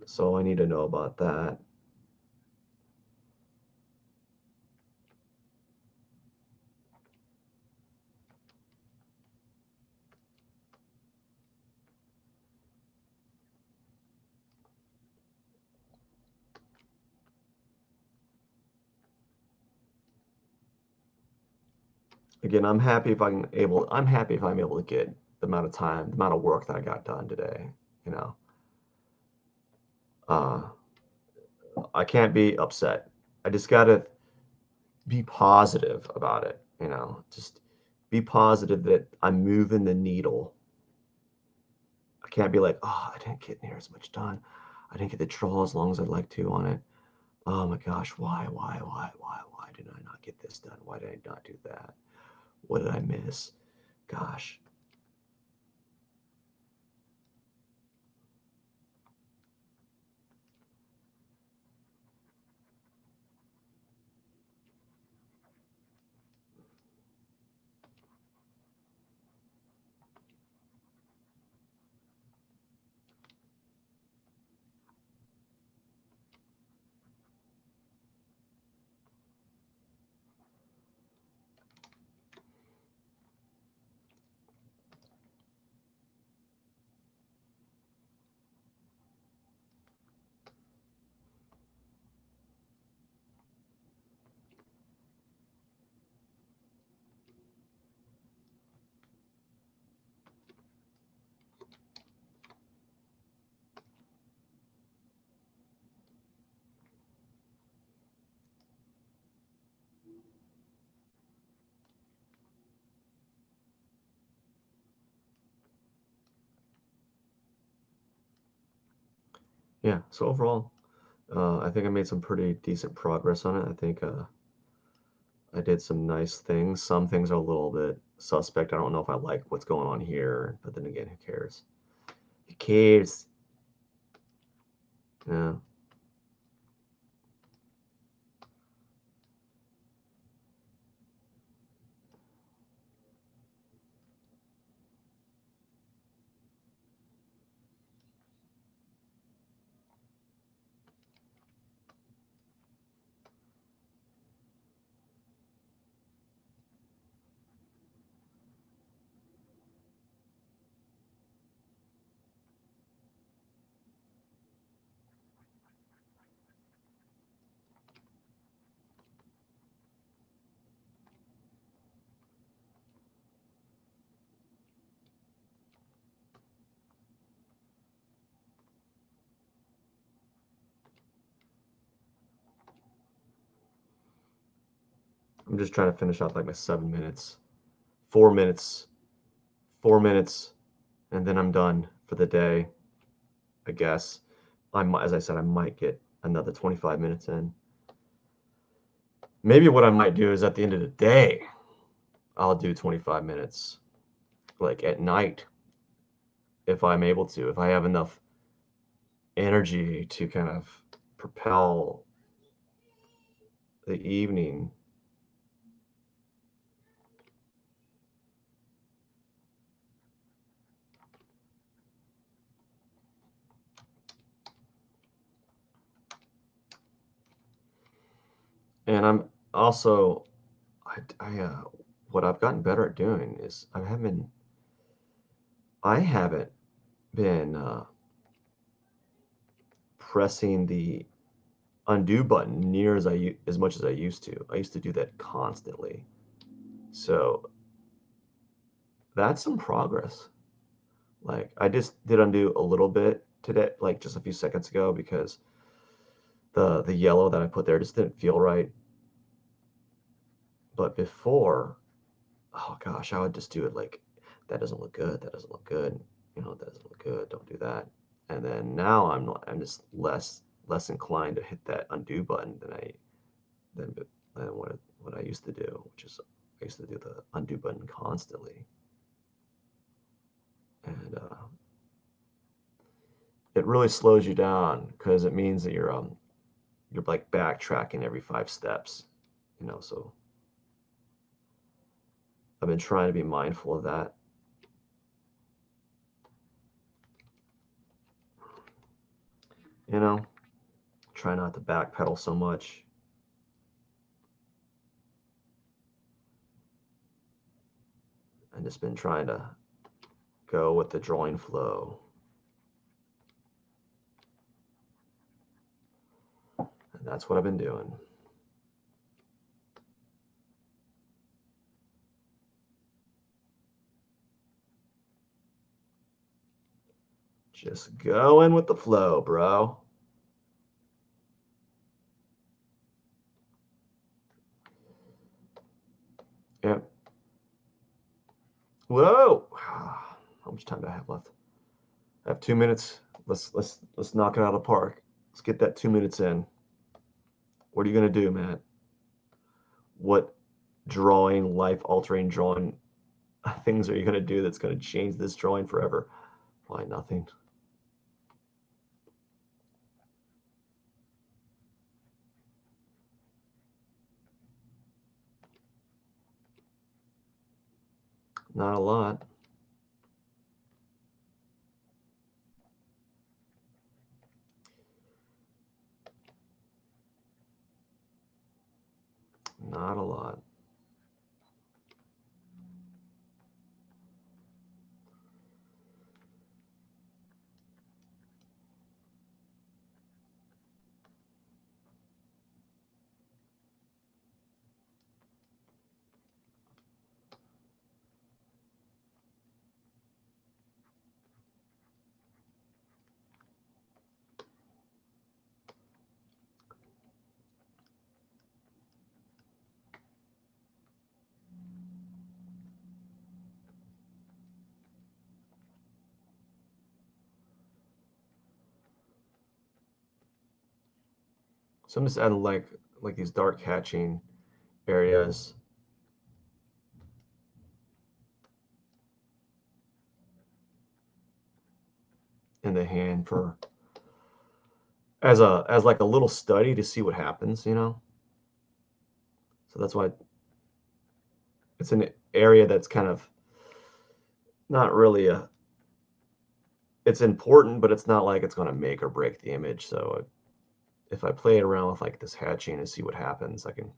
So I need to know about that. Again, I'm happy if I'm able to get the amount of time, the amount of work that I got done today. You know, uh, I can't be upset. I just gotta be positive about it. Just be positive that I'm moving the needle. I can't be like, oh, I didn't get near as much done. I didn't get the draw as long as I'd like to on it. Oh my gosh, why did I not get this done? Why did I not do that? What did I miss? Gosh. Yeah, so overall, I think I made some pretty decent progress on it. I think I did some nice things. Some things are a little bit suspect. I don't know if I like what's going on here, but then again, who cares? Who cares? Yeah. I'm just trying to finish out like my 7 minutes. 4 minutes. 4 minutes, and then I'm done for the day, I guess. As I said, I might get another 25 minutes in. Maybe what I might do is at the end of the day, I'll do 25 minutes, like at night, if I'm able to, if I have enough energy to kind of propel the evening. And I'm also, what I've gotten better at doing is I haven't been pressing the undo button near as much as I used to. I used to do that constantly. So that's some progress. Like I just did undo a little bit today, like just a few seconds ago, because the yellow that I put there just didn't feel right. But before, oh gosh, I would just do it like that doesn't look good, that doesn't look good, you know, that doesn't look good, don't do that. And then now I'm just less inclined to hit that undo button than what I used to do, which is I used to do the undo button constantly. And it really slows you down because it means that you're like backtracking every 5 steps, you know. So I've been trying to be mindful of that. You know, try not to backpedal so much. And just been trying to go with the drawing flow. And that's what I've been doing. Just going with the flow, bro. Yep. Whoa! How much time do I have left? I have 2 minutes. Let's knock it out of the park. Let's get that 2 minutes in. What are you gonna do, Matt? What drawing, life-altering drawing things are you gonna do that's gonna change this drawing forever? Probably nothing. Not a lot. Not a lot. So I'm just adding like these dark hatching areas. In the hand for as like a little study to see what happens, you know. So that's why it's an area that's kind of not really a. It's important, but it's not like it's going to make or break the image. So if I play it around with like this hatching and see what happens, I can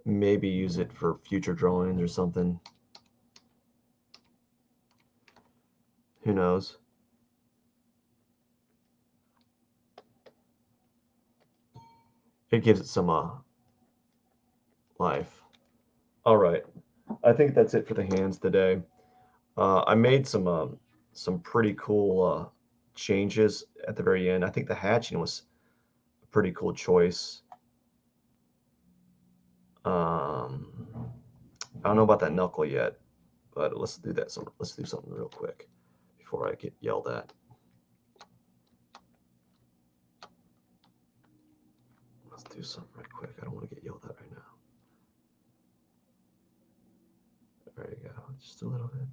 maybe use it for future drawings or something. Who knows? It gives it some life. All right, I think that's it for the hands today. I made some pretty cool changes at the very end. I think the hatching was a pretty cool choice. I don't know about that knuckle yet, but let's do that. Let's do something real quick before I get yelled at. Let's do something right quick. I don't want to get yelled at right now. There you go. Just a little bit.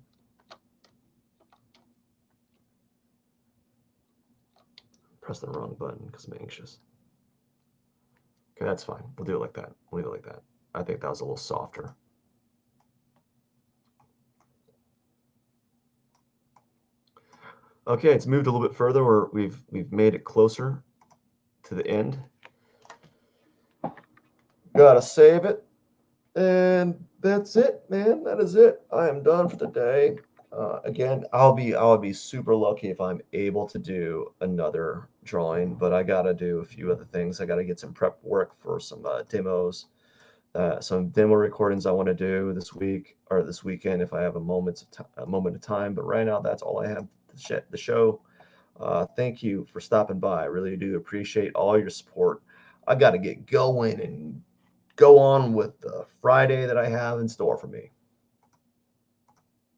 Press the wrong button because I'm anxious. Okay, that's fine. We'll do it like that. We'll leave it like that. I think that was a little softer. Okay, it's moved a little bit further, or we've made it closer to the end. Gotta save it. And that's it, man. That is it. I am done for the day. Again, I'll be super lucky if I'm able to do another drawing, but I gotta do a few other things. I gotta get some prep work for some demos, some demo recordings I want to do this week or this weekend if I have a moment of time. But right now, that's all I have to the show. Thank you for stopping by. I really do appreciate all your support. I got to get going and go on with the Friday that I have in store for me.